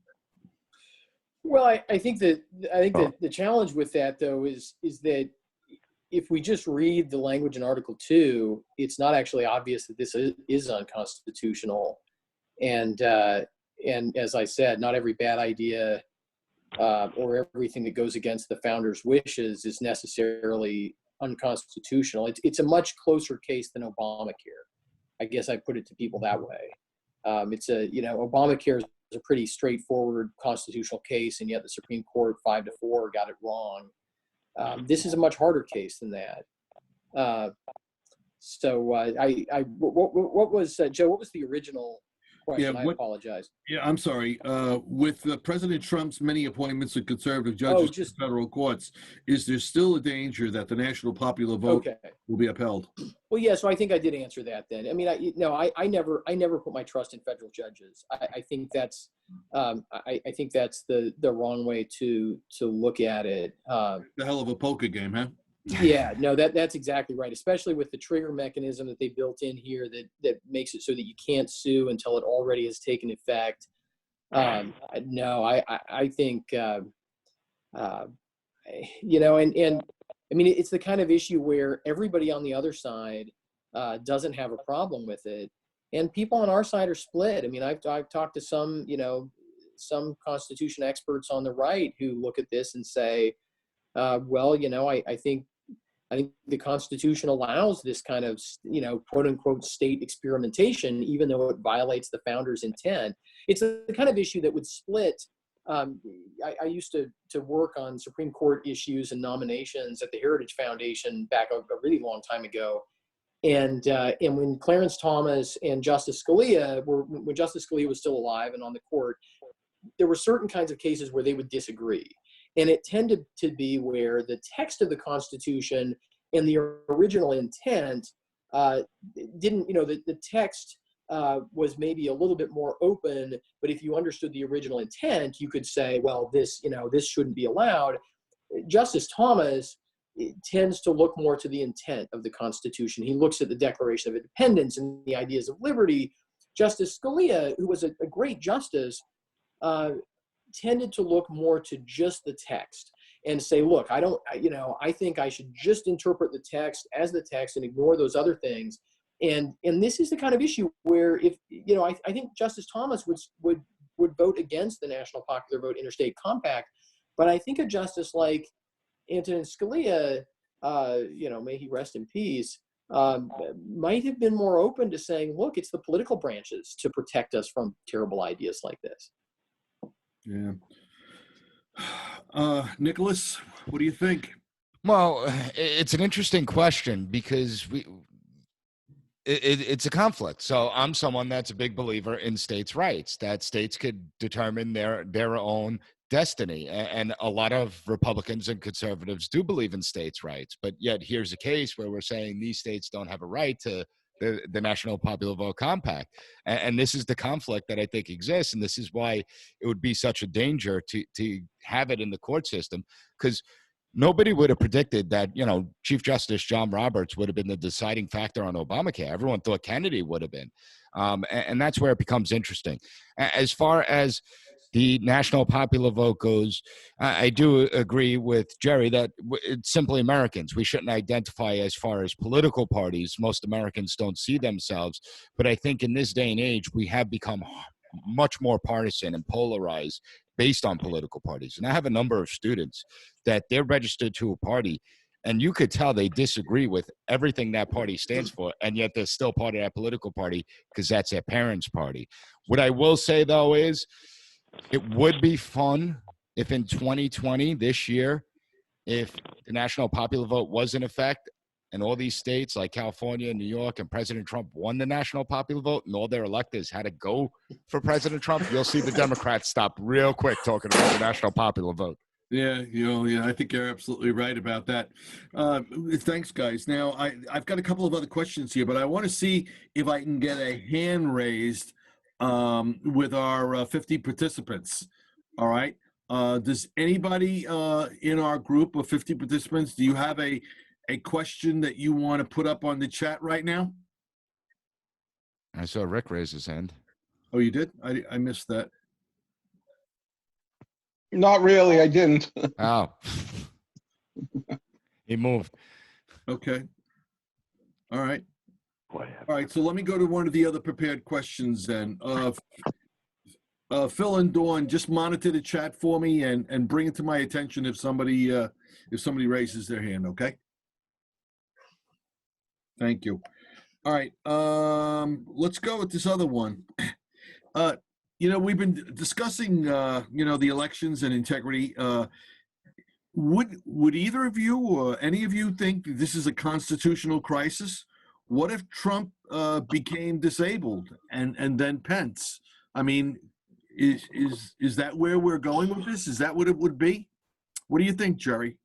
Well, I think that the challenge with that, though, is that if we just read the language in Article 2, it's not actually obvious that this is unconstitutional. And as I said, not every bad idea or everything that goes against the founders' wishes is necessarily unconstitutional. It's a much closer case than Obamacare. I guess I put it to people that way. Obamacare is a pretty straightforward constitutional case, and yet the Supreme Court 5-4 got it wrong. This is a much harder case than that. What was Joe? What was the original question? I apologize. Yeah, I'm sorry. With President Trump's many appointments of conservative judges to federal courts, is there still a danger that the national popular vote will be upheld? Well, yeah. So I think I did answer that then. I mean, I never put my trust in federal judges. I think that's I think that's the wrong way to look at it. The hell of a poker game, huh? Yeah, no, that's exactly right. Think with the trigger mechanism that they built in here that makes it so that you can't sue until it already has taken effect. I think, I mean, it's the kind of issue where everybody on the other side doesn't have a problem with it. And people on our side are split. I mean, I've talked to some Constitution experts on the right who look at this and say, I think the Constitution allows this kind of, quote unquote, state experimentation, even though it violates the founders' intent. It's the kind of issue that would split. I used to work on Supreme Court issues and nominations at the Heritage Foundation back a really long time ago. And when Clarence Thomas and Justice Scalia when Justice Scalia was still alive and on the court, there were certain kinds of cases where they would disagree. And it tended to be where the text of the Constitution and the original intent didn't, the text was maybe a little bit more open, but if you understood the original intent, you could say, well, this shouldn't be allowed. Justice Thomas tends to look more to the intent of the Constitution. He looks at the Declaration of Independence and the ideas of liberty. Justice Scalia, who was a great justice, tended to look more to just the text and say, look, I think I should just interpret the text as the text and ignore those other things. And this is the kind of issue where I think Justice Thomas would vote against the National Popular Vote Interstate Compact, but I think a justice like Antonin Scalia, may he rest in peace, might have been more open to saying, look, it's the political branches to protect us from terrible ideas like this. Yeah. Nicholas, what do you think? Well, it's an interesting question because it's a conflict. So I'm someone that's a big believer in states' rights, that states could determine their own destiny. And a lot of Republicans and conservatives do believe in states' rights. But yet here's a case where we're saying these states don't have a right to the National Popular Vote Compact. And this is the conflict that I think exists. And this is why it would be such a danger to have it in the court system, because nobody would have predicted that, Chief Justice John Roberts would have been the deciding factor on Obamacare. Everyone thought Kennedy would have been. And that's where it becomes interesting. As far as the national popular vote goes, I do agree with Jerry that it's simply Americans. We shouldn't identify as far as political parties. Most Americans don't see themselves. But I think in this day and age, we have become much more partisan and polarized based on political parties. And I have a number of students that they're registered to a party, and you could tell they disagree with everything that party stands for, and yet they're still part of that political party because that's their parents' party. What I will say, though, is it would be fun if in 2020, this year, if the national popular vote was in effect and all these states like California, New York, and President Trump won the national popular vote and all their electors had to go for President Trump, you'll see the Democrats stop real quick talking about the national popular vote. Yeah, I think you're absolutely right about that. Thanks, guys. Now, I've got a couple of other questions here, but I want to see if I can get a hand raised with our 50 participants. All right. Does anybody in our group of 50 participants, do you have a question that you want to put up on the chat right now? I saw Rick raise his hand. Oh, you did? I missed that. Not really, I didn't. Oh. He moved. Okay. All right. All right, so let me go to one of the other prepared questions then. Phil and Dawn, just monitor the chat for me and bring it to my attention if somebody raises their hand, okay? Thank you. All right, let's go with this other one. We've been discussing, the elections and integrity. Would either of you or any of you think this is a constitutional crisis? What if Trump became disabled and then Pence? I mean, is that where we're going with this? Is that what it would be? What do you think, Jerry?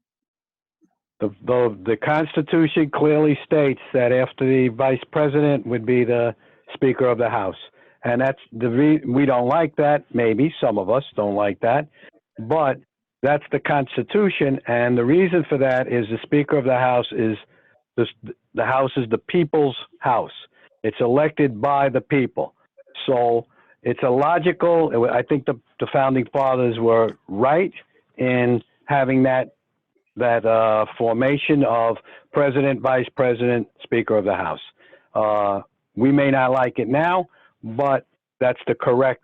The Constitution clearly states that after the vice president would be the Speaker of the House. And that's we don't like that. Maybe some of us don't like that, but that's the Constitution. And the reason for that is the Speaker of the House is the House is the people's house. It's elected by the people. So it's illogical. I think the founding fathers were right in having that formation of president, vice president, Speaker of the House. We may not like it now, but that's the correct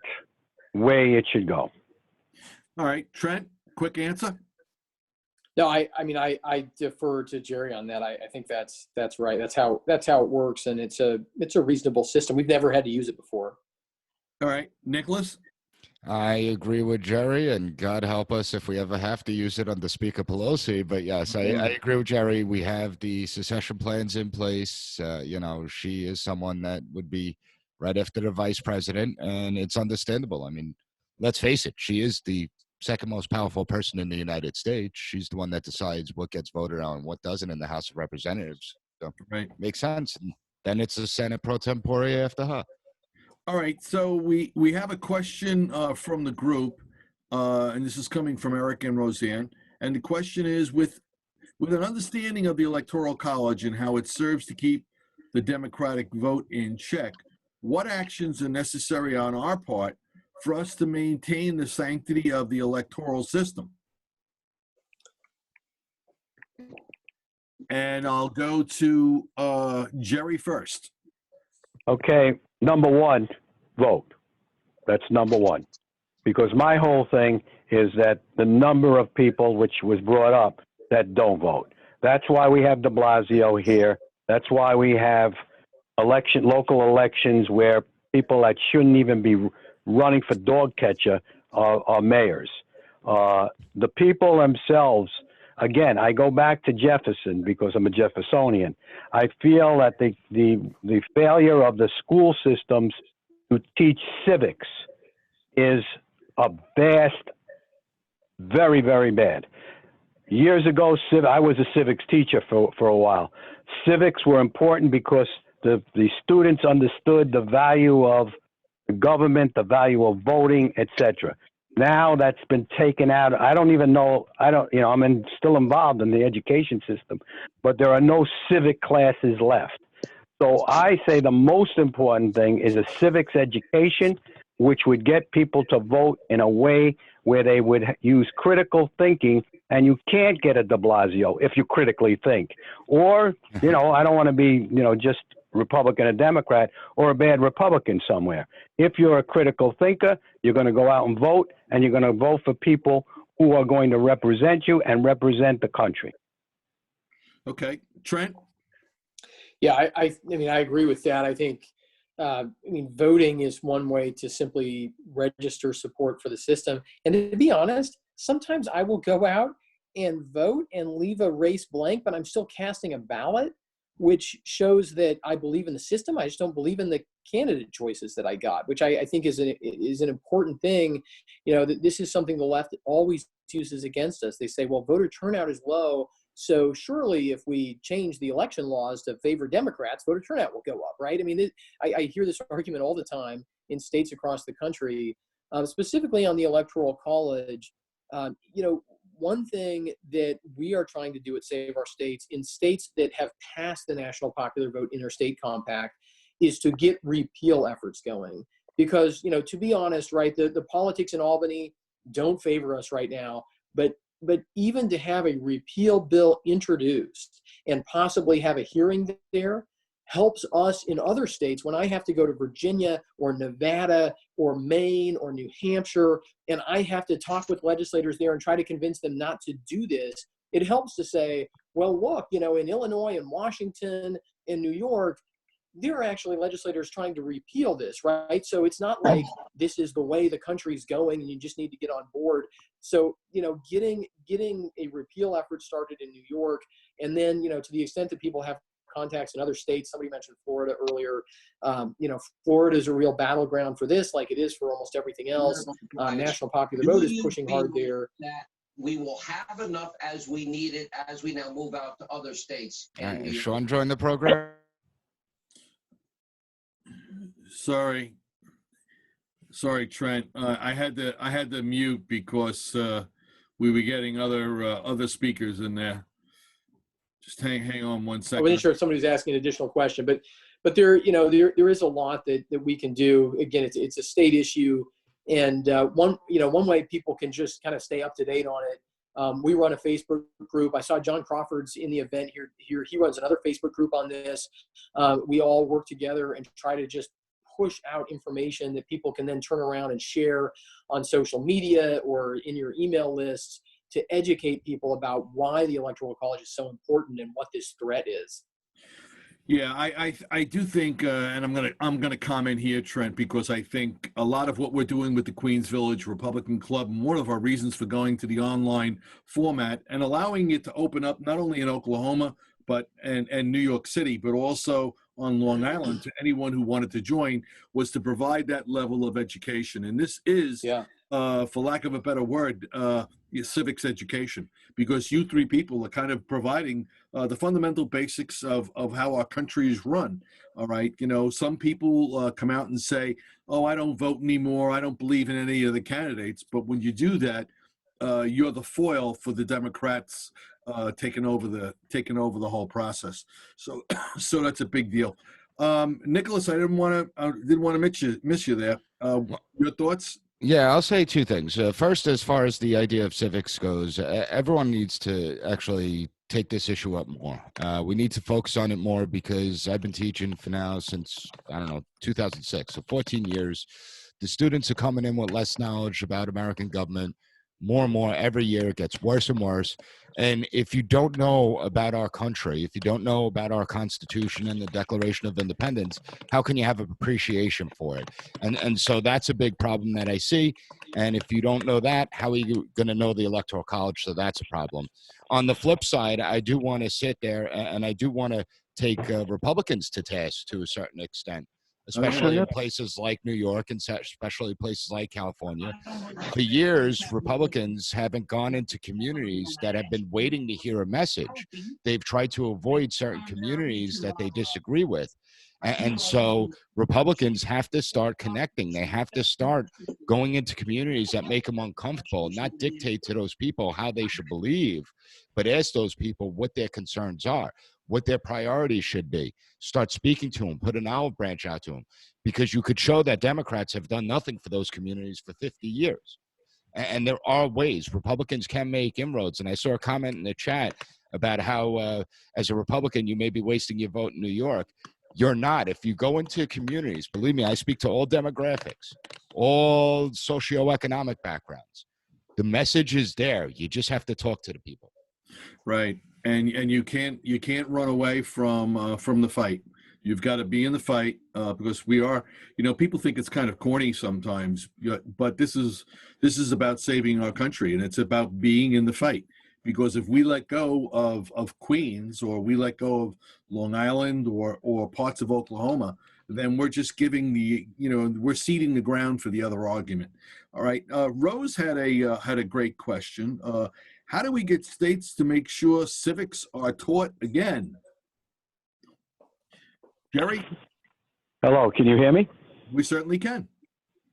way it should go. All right, Trent, quick answer. No, I defer to Jerry on that. I think that's right. That's how it works, and it's a reasonable system. We've never had to use it before. All right, Nicholas. I agree with Jerry, and God help us if we ever have to use it under Speaker Pelosi. But yes, I agree with Jerry. We have the succession plans in place. She is someone that would be right after the vice president, and it's understandable. I mean, let's face it, she is the second most powerful person in the United States. She's the one that decides what gets voted on and what doesn't in the House of Representatives. So Right. makes sense. And then it's a Senate pro tempore after her. All right, so we have a question from the group, and this is coming from Eric and Roseanne. And the question is, with an understanding of the Electoral College and how it serves to keep the democratic vote in check, what actions are necessary on our part for us to maintain the sanctity of the electoral system? And I'll go to Jerry first. Okay, number one, vote. That's number one. Because my whole thing is that the number of people, which was brought up, that don't vote. That's why we have de Blasio here. That's why we have local elections where people that shouldn't even be running for dog catcher are mayors. The people themselves, again, I go back to Jefferson because I'm a Jeffersonian. I feel that the failure of the school systems to teach civics is a vast, very, very bad. Years ago, I was a civics teacher for a while. Civics were important because the students understood the value of the government, the value of voting, etc. Now that's been taken out. I don't even know. I'm still involved in the education system, but there are no civic classes left. So I say the most important thing is a civics education, which would get people to vote in a way where they would use critical thinking, and you can't get a de Blasio if you critically think. Or, I don't want to be, just Republican or Democrat or a bad Republican somewhere. If you're a critical thinker, you're going to go out and vote, and you're going to vote for people who are going to represent you and represent the country. Okay. Trent? Yeah, I mean, I agree with that. I think, voting is one way to simply register support for the system. And to be honest, sometimes I will go out and vote and leave a race blank, but I'm still casting a ballot, which shows that I believe in the system. I just don't believe in the candidate choices that I got, which I think is an important thing. That this is something the left always uses against us. They say, well, voter turnout is low, so surely if we change the election laws to favor Democrats, voter turnout will go up, right? I mean, I hear this argument all the time in states across the country, specifically on the Electoral College. One thing that we are trying to do at Save Our States, in states that have passed the National Popular Vote Interstate Compact, is to get repeal efforts going. Because, to be honest, right, the politics in Albany don't favor us right now, but even to have a repeal bill introduced and possibly have a hearing there helps us in other states. When I have to go to Virginia or Nevada or Maine or New Hampshire, and I have to talk with legislators there and try to convince them not to do this, it helps to say, well, look, in Illinois and Washington and New York, there are actually legislators trying to repeal this, right? So it's not like this is the way the country's going and you just need to get on board. So, getting a repeal effort started in New York, and then, to the extent that people have contacts in other states, somebody mentioned Florida earlier, Florida is a real battleground for this, like it is for almost everything else. National Popular Vote is pushing hard there. We will have enough as we need it as we now move out to other states. And Sean joined the program. Sorry, Trent. I had to mute because we were getting other speakers in there. Just hang on one second. I wasn't sure if somebody was asking an additional question, but there is a lot that we can do. Again, it's a state issue, and one way people can just kind of stay up to date on it. We run a Facebook group. I saw John Crawford's in the event here. He runs another Facebook group on this. We all work together and try to just push out information that people can then turn around and share on social media or in your email lists to educate people about why the Electoral College is so important and what this threat is. Yeah, I do think, and I'm gonna comment here, Trent, because I think a lot of what we're doing with the Queens Village Republican Club, and one of our reasons for going to the online format and allowing it to open up not only in Oklahoma but and New York City, but also on Long Island to anyone who wanted to join, was to provide that level of education. And this is for lack of a better word, civics education, because you three people are kind of providing the fundamental basics of how our country is run. All right. You know, some people come out and say, oh, I don't vote anymore. I don't believe in any of the candidates. But when you do that, you're the foil for the Democrats taking over the whole process. So, so that's a big deal. Nicholas, I didn't want to miss you there. Your thoughts? Yeah, I'll say two things. First, as far as the idea of civics goes, everyone needs to actually take this issue up more. We need to focus on it more because I've been teaching for now since, I don't know, 2006, so 14 years. The students are coming in with less knowledge about American government. More and more every year, it gets worse and worse. And if you don't know about our country, if you don't know about our Constitution and the Declaration of Independence, how can you have an appreciation for it? And so that's a big problem that I see. And if you don't know that, how are you going to know the Electoral College? So that's a problem. On the flip side, I do want to sit there and I do want to take Republicans to task to a certain extent, especially in places like New York and especially places like California. For years, Republicans haven't gone into communities that have been waiting to hear a message. They've tried to avoid certain communities that they disagree with. And so Republicans have to start connecting. They have to start going into communities that make them uncomfortable, not dictate to those people how they should believe, but ask those people what their concerns are, what their priorities should be. Start speaking to them, put an olive branch out to them, because you could show that Democrats have done nothing for those communities for 50 years. And there are ways Republicans can make inroads. And I saw a comment in the chat about how, as a Republican, you may be wasting your vote in New York. You're not. If you go into communities, believe me, I speak to all demographics, all socioeconomic backgrounds. The message is there. You just have to talk to the people. Right. And you can't run away from the fight. You've got to be in the fight because we are, you know, people think it's kind of corny sometimes, but this is about saving our country, and it's about being in the fight. Because if we let go of Queens, or we let go of Long Island or parts of Oklahoma, then we're just giving we're ceding the ground for the other argument. All right. Rose had a great question. How do we get states to make sure civics are taught again? Jerry? Hello, can you hear me? We certainly can.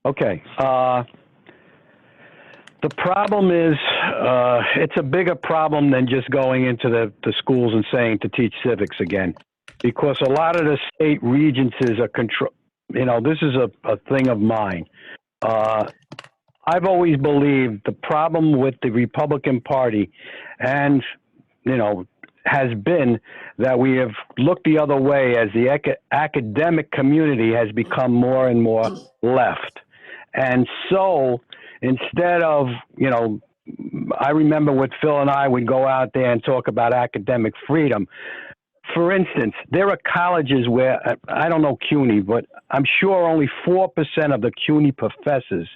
Okay. The problem is, it's a bigger problem than just going into the schools and saying to teach civics again, because a lot of the state regencies are control. You know, this is a thing of mine. I've always believed the problem with the Republican Party, and has been that we have looked the other way as the academic community has become more and more left, and so. Instead of, I remember with Phil and I would go out there and talk about academic freedom. For instance, there are colleges where, I don't know CUNY, but I'm sure only 4% of the CUNY professors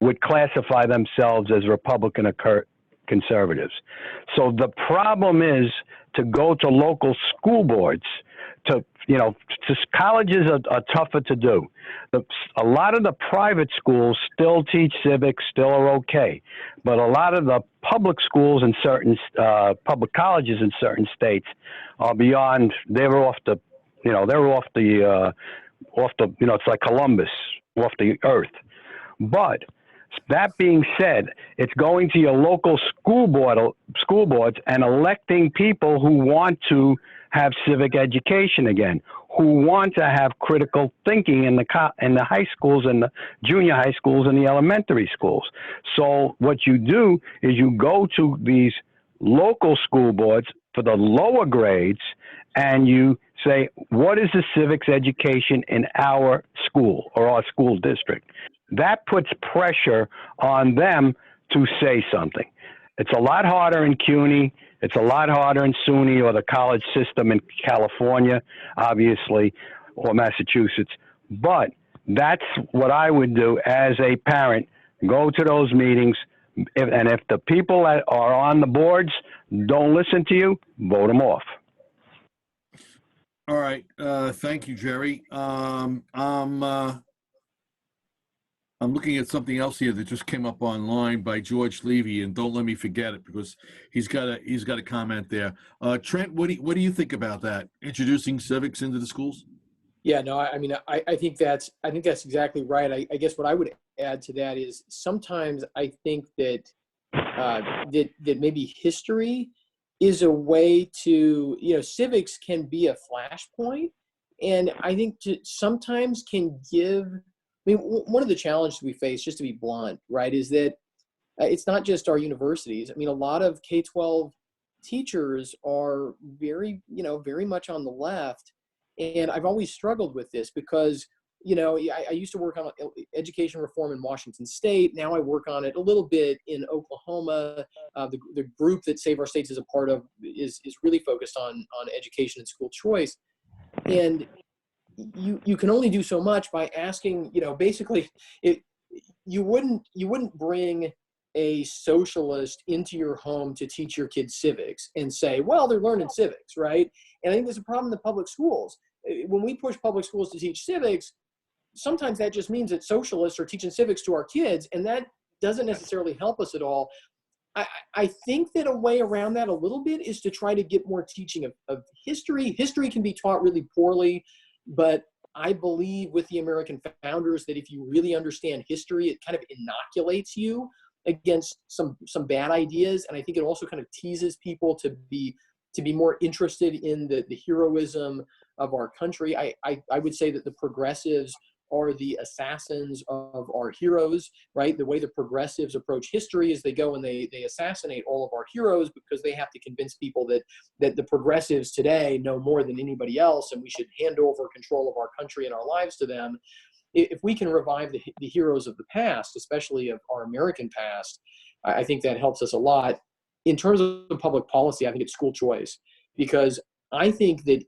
would classify themselves as Republican or conservatives. So the problem is to go to local school boards colleges are tougher to do. A lot of the private schools still teach civics, still are okay, but a lot of the public schools in certain public colleges in certain states are beyond. They're off the, it's like Columbus, off the earth. But that being said, it's going to your local school boards and electing people who want to have civic education again, who want to have critical thinking in the high schools and the junior high schools and the elementary schools. So what you do is you go to these local school boards for the lower grades and you say, what is the civics education in our school or our school district? That puts pressure on them to say something. It's a lot harder in CUNY. It's a lot harder in SUNY or the college system in California, obviously, or Massachusetts. But that's what I would do as a parent. Go to those meetings. And if the people that are on the boards don't listen to you, vote them off. All right. Thank you, Jerry. I'm looking at something else here that just came up online by George Levy, and don't let me forget it because he's got a comment there. Trent, what do you think about that? Introducing civics into the schools? Yeah, no, I mean, I think that's exactly right. I guess what I would add to that is sometimes I think that that maybe history is a way to, civics can be a flashpoint, and I think sometimes can give. I mean, one of the challenges we face, just to be blunt, right, is that it's not just our universities. I mean, a lot of K-12 teachers are very much on the left. And I've always struggled with this because, I used to work on education reform in Washington State. Now I work on it a little bit in Oklahoma. The group that Save Our States is a part of is really focused on education and school choice. And you can only do so much by asking, basically, you wouldn't bring a socialist into your home to teach your kids civics and say, well, they're learning civics, right? And I think there's a problem in the public schools. When we push public schools to teach civics, sometimes that just means that socialists are teaching civics to our kids, and that doesn't necessarily help us at all. I think that a way around that a little bit is to try to get more teaching of history. History can be taught really poorly, but I believe with the American founders that if you really understand history, it kind of inoculates you against some bad ideas. And I think it also kind of teases people to be more interested in the heroism of our country. I would say that the progressives are the assassins of our heroes, right? The way the progressives approach history is they go and they assassinate all of our heroes because they have to convince people that the progressives today know more than anybody else, and we should hand over control of our country and our lives to them. If we can revive the heroes of the past, especially of our American past, I think that helps us a lot. In terms of public policy, I think it's school choice, because I think that,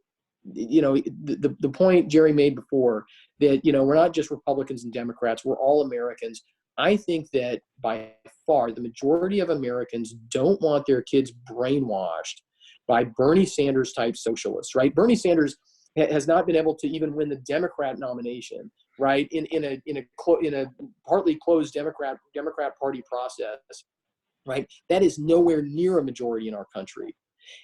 the point Jerry made before that, we're not just Republicans and Democrats, we're all Americans. I think that by far the majority of Americans don't want their kids brainwashed by Bernie Sanders type socialists, right? Bernie Sanders has not been able to even win the Democrat nomination, right? In a partly closed Democrat Party process, right? That is nowhere near a majority in our country.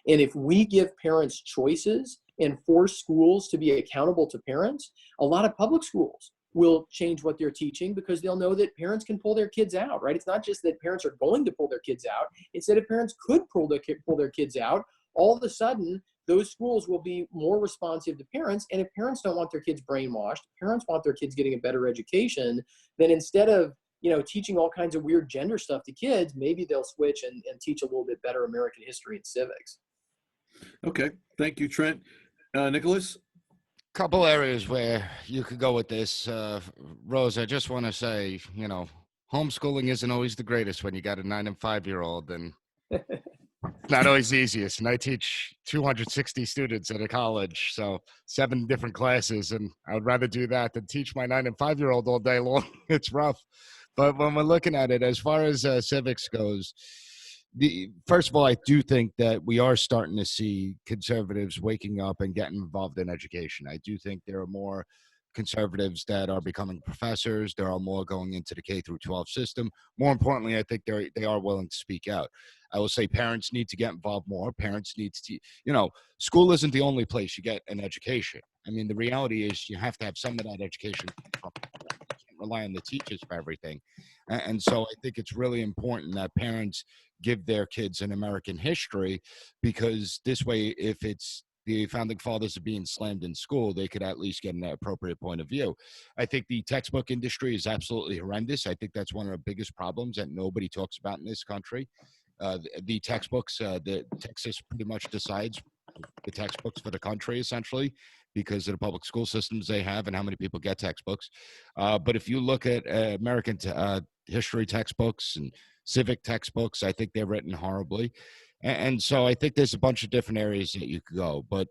And if we give parents choices and force schools to be accountable to parents, a lot of public schools will change what they're teaching because they'll know that parents can pull their kids out, right? It's not just that parents are going to pull their kids out. It's that if parents could pull their kids out, all of a sudden, those schools will be more responsive to parents. And if parents don't want their kids brainwashed, parents want their kids getting a better education, then instead of teaching all kinds of weird gender stuff to kids, maybe they'll switch and teach a little bit better American history and civics. Okay, thank you, Trent. Nicholas? Couple areas where you could go with this. Rose, I just want to say, homeschooling isn't always the greatest when you got a 9 and 5-year-old, and it's not always the easiest. And I teach 260 students at a college, so 7 different classes, and I would rather do that than teach my 9 and 5-year-old all day long. It's rough. But when we're looking at it, as far as civics goes, first of all, I do think that we are starting to see conservatives waking up and getting involved in education. I do think there are more conservatives that are becoming professors. There are more going into the K through 12 system. More importantly, I think they are willing to speak out. I will say parents need to get involved more. Parents need to, school isn't the only place you get an education. I mean, the reality is you have to have some of that education. You can't rely on the teachers for everything. And so I think it's really important that parents give their kids an American history, because this way, if it's the founding fathers are being slammed in school, they could at least get an appropriate point of view. I think the textbook industry is absolutely horrendous. I think that's one of the biggest problems that nobody talks about in this country. The textbooks, the Texas pretty much decides the textbooks for the country, essentially, because of the public school systems they have and how many people get textbooks. But if you look at American history textbooks and civic textbooks, I think they're written horribly. And so I think there's a bunch of different areas that you could go. But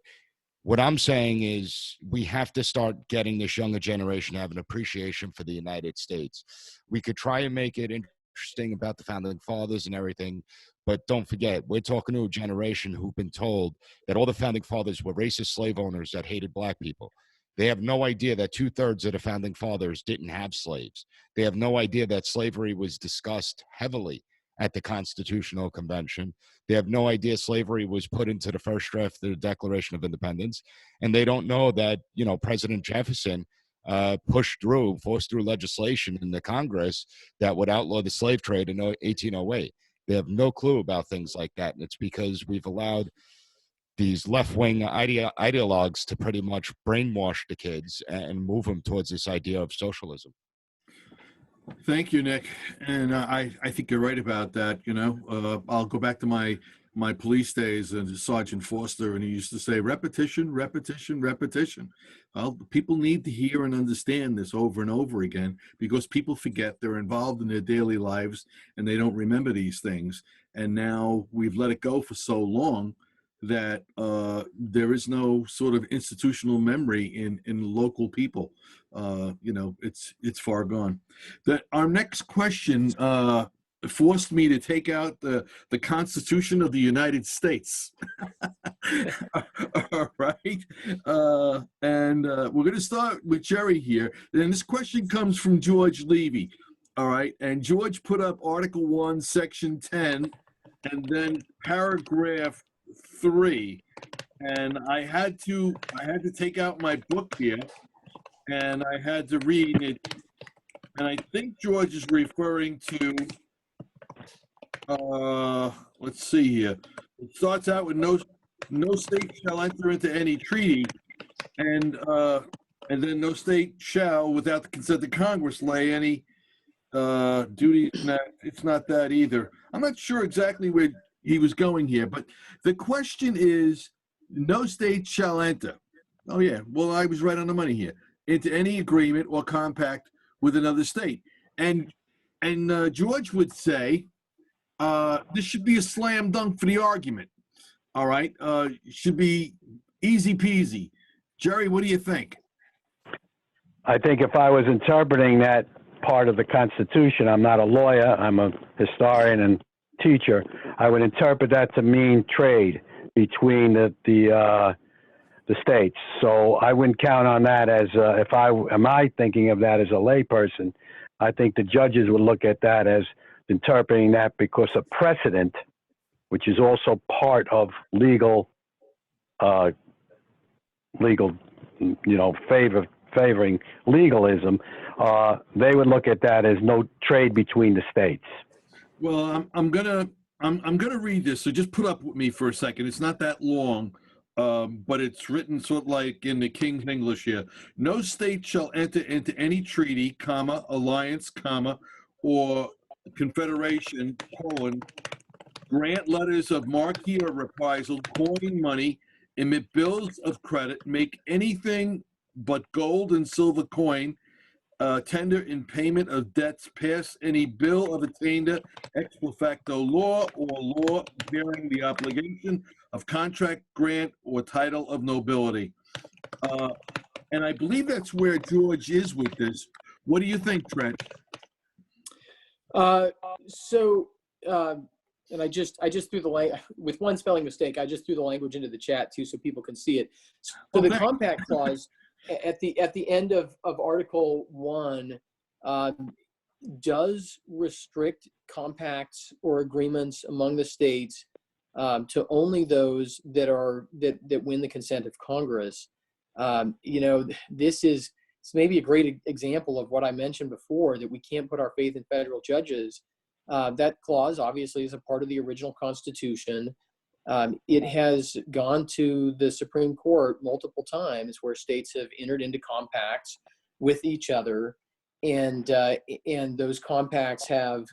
what I'm saying is we have to start getting this younger generation to have an appreciation for the United States. We could try and make it interesting about the founding fathers and everything, but don't forget, we're talking to a generation who've been told that all the founding fathers were racist slave owners that hated black people. They have no idea that 2/3 of the founding fathers didn't have slaves. They have no idea that slavery was discussed heavily at the Constitutional Convention. They have no idea slavery was put into the first draft of the Declaration of Independence. And they don't know that, President Jefferson forced through legislation in the Congress that would outlaw the slave trade in 1808. They have no clue about things like that. And it's because we've allowed these left-wing ideologues to pretty much brainwash the kids and move them towards this idea of socialism. Thank you, Nick. And I think you're right about that. I'll go back to my police days and Sergeant Foster, and he used to say, repetition, repetition, repetition. Well, people need to hear and understand this over and over again, because people forget, they're involved in their daily lives and they don't remember these things. And now we've let it go for so long that there is no sort of institutional memory in local people. It's far gone. Our next question forced me to take out the Constitution of the United States. All right. And we're going to start with Jerry here. And this question comes from George Levy. All right. And George put up Article 1, Section 10, and then paragraph 3. And I had to take out my book here, and I had to read it. And I think George is referring to, let's see here. It starts out with no state shall enter into any treaty, and then no state shall, without the consent of Congress, lay any duty. It's not that either. I'm not sure exactly where he was going here, but the question is, no state shall enter. Oh yeah, well, I was right on the money here. Into any agreement or compact with another state. And George would say, this should be a slam dunk for the argument. All right, should be easy peasy. Jerry, what do you think? I think if I was interpreting that part of the Constitution, I'm not a lawyer, I'm a historian and teacher, I would interpret that to mean trade between the states. So I wouldn't count on that as, am I thinking of that as a layperson? I think the judges would look at that as interpreting that because of precedent, which is also part of legal, favoring legalism. They would look at that as no trade between the states. Well, I'm gonna read this. So just put up with me for a second. It's not that long, but it's written sort of like in the King's English here. No state shall enter into any treaty, comma, alliance, comma, or confederation, colon, grant letters of marque or reprisal, coin money, emit bills of credit, make anything but gold and silver coin, tender in payment of debts, pass any bill of attainder, ex post facto law, or law bearing the obligation of contract, grant, or title of nobility. And I believe that's where George is with this. What do you think, Trent? And I just threw the with one spelling mistake. I just threw the language into the chat too, so people can see it. So the compact clause at the end of Article 1 does restrict compacts or agreements among the states to only those that win the consent of Congress. It's maybe a great example of what I mentioned before, that we can't put our faith in federal judges. That clause obviously is a part of the original Constitution. It has gone to the Supreme Court multiple times where states have entered into compacts with each other, and those compacts have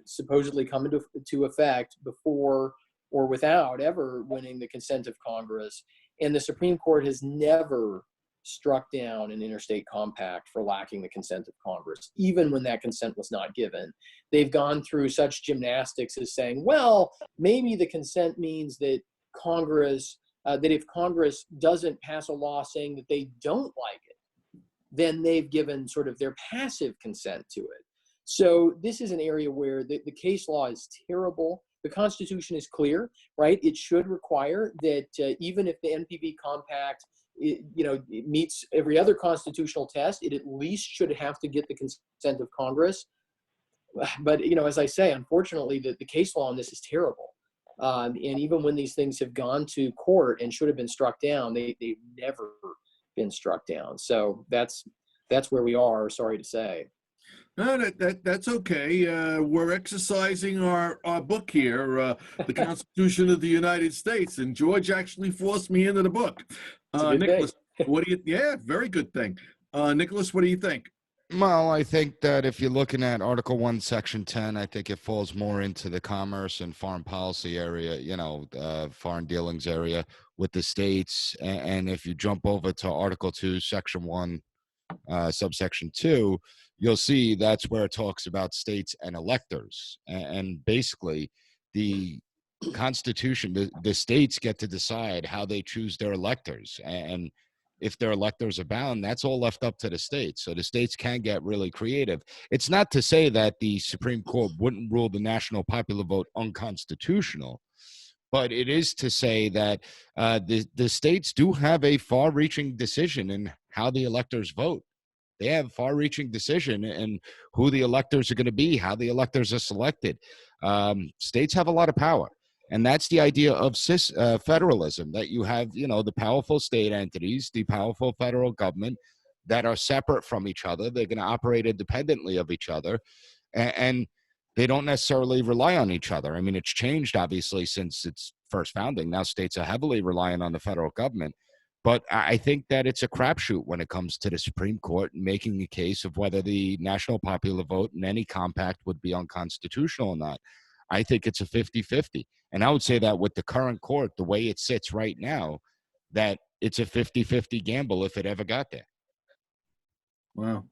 supposedly come into effect before or without ever winning the consent of Congress. And the Supreme Court has never struck down an interstate compact for lacking the consent of Congress, even when that consent was not given. They've gone through such gymnastics as saying, well, maybe the consent means that Congress, that if Congress doesn't pass a law saying that they don't like it, then they've given sort of their passive consent to it. So this is an area where the case law is terrible. The Constitution is clear, right? It should require that even if the NPV compact it meets every other constitutional test. It at least should have to get the consent of Congress. But, as I say, unfortunately, the case law on this is terrible. And even when these things have gone to court and should have been struck down, they've never been struck down. So that's where we are, sorry to say. No, that's okay. We're exercising our book here, the Constitution of the United States, and George actually forced me into the book. Nicholas, what do you? Yeah, very good thing. Nicholas, what do you think? Well, I think that if you're looking at Article 1, Section 10, I think it falls more into the commerce and foreign policy area, foreign dealings area with the states. And if you jump over to Article 2, Section 1, subsection 2, you'll see that's where it talks about states and electors. And basically, the Constitution, the states get to decide how they choose their electors. And if their electors are bound, that's all left up to the states. So the states can get really creative. It's not to say that the Supreme Court wouldn't rule the national popular vote unconstitutional, but it is to say that the states do have a far-reaching decision in how the electors vote. They have far-reaching decision in who the electors are going to be, how the electors are selected. States have a lot of power. And that's the idea of federalism, that you have, the powerful state entities, the powerful federal government that are separate from each other. They're going to operate independently of each other. And they don't necessarily rely on each other. I mean, it's changed, obviously, since its first founding. Now states are heavily reliant on the federal government. But I think that it's a crapshoot when it comes to the Supreme Court making a case of whether the national popular vote in any compact would be unconstitutional or not. I think it's a 50-50. And I would say that with the current court, the way it sits right now, that it's a 50-50 gamble if it ever got there. Wow.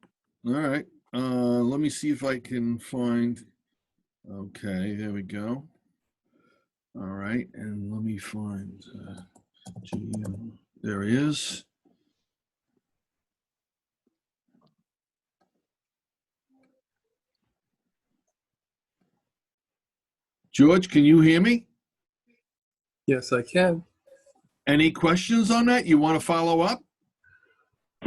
All right. Let me see if I can find. Okay, there we go. All right. And let me find. There he is. George, can you hear me? Yes, I can. Any questions on that? You want to follow up?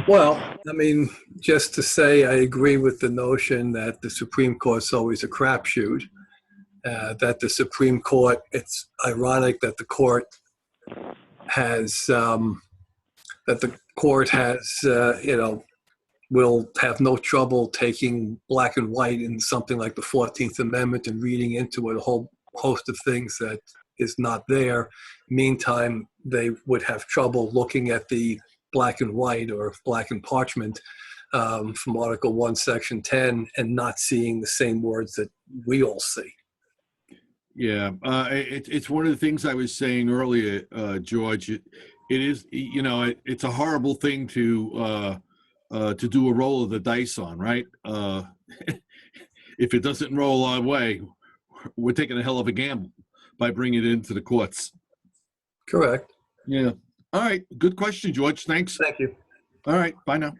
Well, I mean, just to say, I agree with the notion that the Supreme Court's always a crapshoot. That the Supreme Court, it's ironic that the court has, will have no trouble taking black and white in something like the 14th Amendment and reading into it a whole host of things that is not there. Meantime, they would have trouble looking at the black and white or black and parchment from Article 1, Section 10 and not seeing the same words that we all see. Yeah, it's one of the things I was saying earlier, George. It is, it's a horrible thing to do a roll of the dice on, right? If it doesn't roll our way, we're taking a hell of a gamble by bringing it into the courts. Correct. Yeah. All right. Good question, George. Thanks. Thank you. All right. Bye now.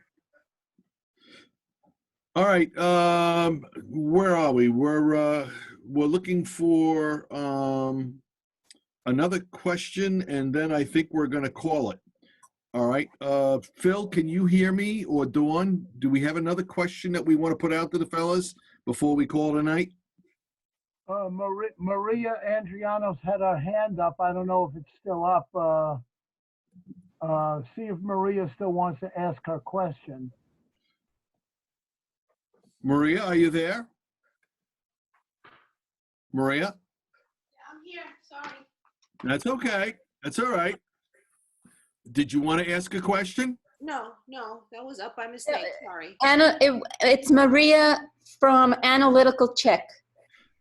All right. Where are we? We're looking for another question, and then I think we're going to call it. All right. Phil, can you hear me? Or Dawn, do we have another question that we want to put out to the fellas before we call tonight? Maria Andriano's had her hand up. I don't know if it's still up. See if Maria still wants to ask her question. Maria, are you there? Maria? I'm here, sorry. That's okay. That's all right. Did you want to ask a question? No, that was up by mistake, sorry. Anna, it's Maria from Analytical Check.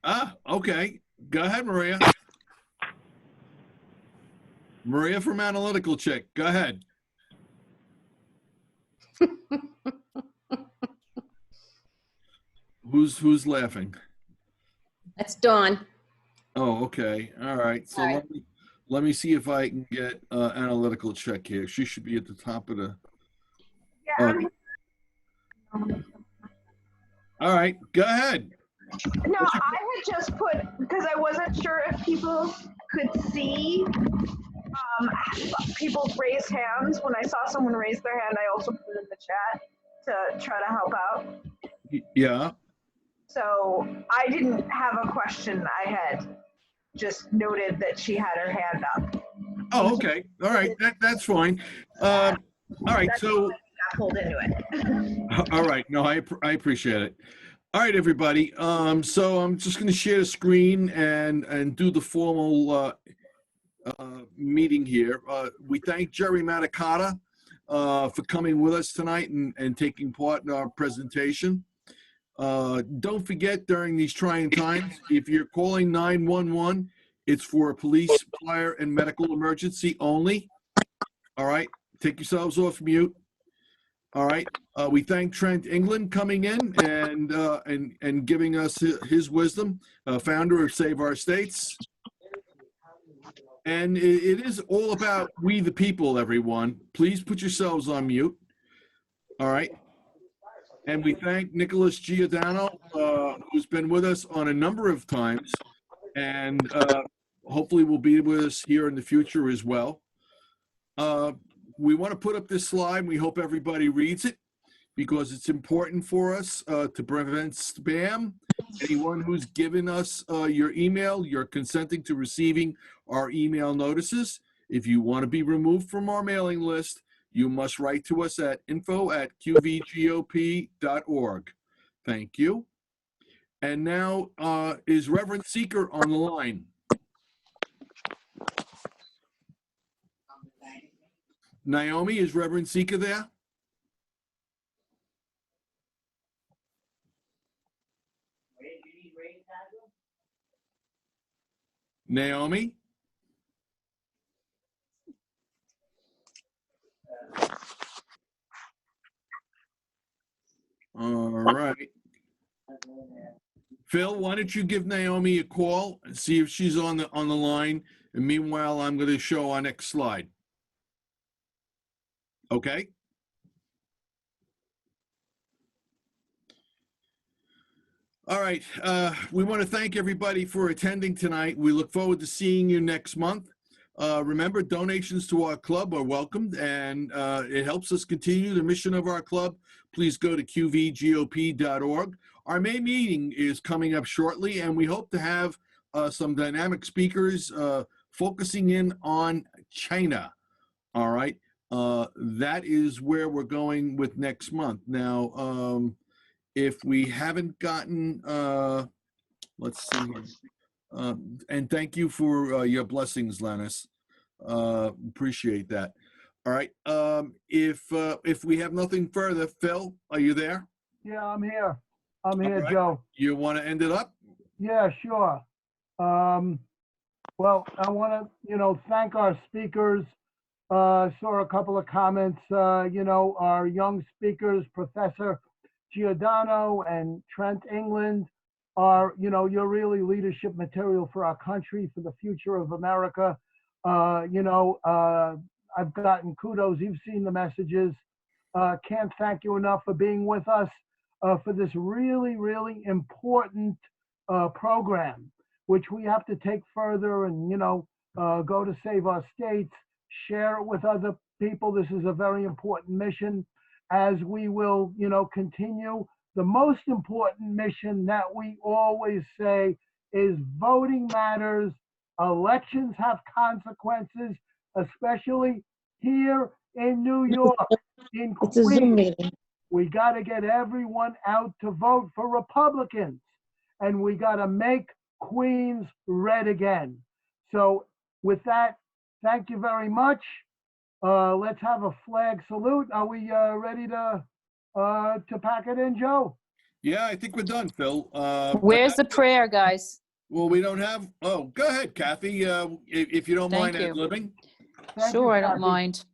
Ah, okay. Go ahead, Maria. Maria from Analytical Check. Go ahead. Who's laughing? That's Dawn. Oh, okay. All right. So Sorry. let me see if I can get Analytical Check here. She should be at the top of the. All right. Go ahead. No, I had just put, because I wasn't sure if people could see, people's raised hands. When I saw someone raise their hand, I also put it in the chat to try to help out. Yeah. So I didn't have a question. I had just noted that she had her hand up. Oh, okay. All right. That's fine. All right. That's So, why I got pulled into it. all right. No, I appreciate it. All right, everybody. So I'm just going to share the screen and do the formal meeting here. We thank Jerry Matacotta for coming with us tonight and taking part in our presentation. Don't forget, during these trying times, if you're calling 911, it's for a police, fire, and medical emergency only. All right, take yourselves off mute. All right. We thank Trent England coming in and giving us his wisdom, founder of Save Our States. And it is all about we the people, everyone. Please put yourselves on mute. All right. And we thank Nicholas Giordano, who's been with us on a number of times, and hopefully will be with us here in the future as well. We want to put up this slide. We hope everybody reads it because it's important for us to prevent spam. Anyone who's given us your email, you're consenting to receiving our email notices. If you want to be removed from our mailing list, you must write to us at info@qvgop.org. Thank you. And now is Reverend Seeker on the line? Naomi, is Reverend Seeker there? Naomi? All right. Phil, why don't you give Naomi a call and see if she's on the line, and meanwhile I'm going to show our next slide. Okay? All right. We want to thank everybody for attending tonight. We look forward to seeing you next month. Remember, donations to our club are welcomed, and it helps us continue the mission of our club. Please go to qvgop.org. Our main meeting is coming up shortly, and we hope to have some dynamic speakers focusing in on China. All right. That is where we're going with next month. Now, if we haven't gotten, let's see here. And thank you for your blessings, Lennis. Appreciate that. All right. If we have nothing further, Phil, are you there? Yeah, I'm here. I'm here, right. Joe. You want to end it up? Yeah, sure. Well, I want to, thank our speakers. Saw a couple of comments, our young speakers, Professor Giordano and Trent England are, you're really leadership material for our country, for the future of America. I've gotten kudos. You've seen the messages. Can't thank you enough for being with us for this really, really important program, which we have to take further and, go to Save Our States, share it with other people. This is a very important mission, as we will, continue. The most important mission that we always say is voting matters. Elections have consequences, especially here in New York, in Queens. We got to get everyone out to vote for Republicans, and we got to make Queens red again. So with that, thank you very much. Let's have a flag salute. Are we ready to pack it in, Joe? Yeah, I think we're done, Phil. Where's the prayer, guys? Well, we don't have. Oh, go ahead, Kathy. If you don't mind Thank you. ad-libbing. Sure, I don't mind.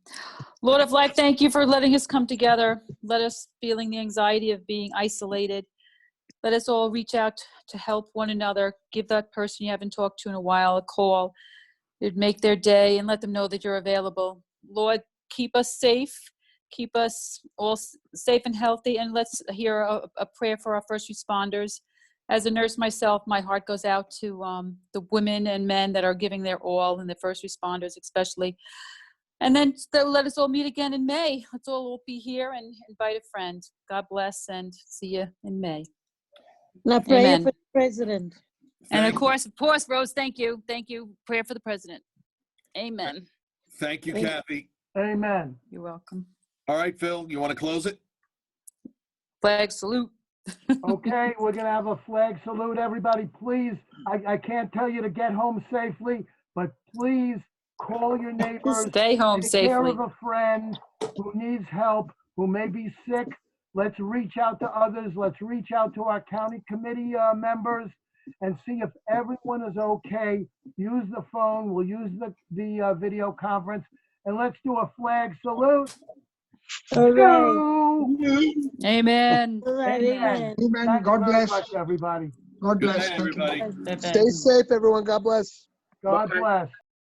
Lord of life, thank you for letting us come together. Let us feeling the anxiety of being isolated. Let us all reach out to help one another. Give that person you haven't talked to in a while a call. It'd make their day, and let them know that you're available. Lord, keep us safe. Keep us all safe and healthy. And let's hear a prayer for our first responders as a nurse myself, my heart goes out to the women and men that are giving their all, and the first responders especially. And then they'll let us all meet again in May. Let's all be here and invite a friend. God bless, and see you in May. Now pray Amen. for the president. And of course, Rose, thank you. Thank you. Prayer for the president. Amen. Thank you, Kathy. Amen. You're welcome. All right, Phil, you want to close it? Flag salute. Okay, we're gonna have a flag salute. Everybody, please, I can't tell you to get home safely, but please call your neighbors. Stay home Take care safely. of a friend who needs help, who may be sick. Let's reach out to others. Let's reach out to our county committee members and see if everyone is okay. Use the phone. We'll use the video conference, and let's do a flag salute. Hooray. Amen. Amen. Amen. God bless. Much, everybody. God bless. Good night, everybody. Bye-bye. Stay safe, everyone. God bless. God bless.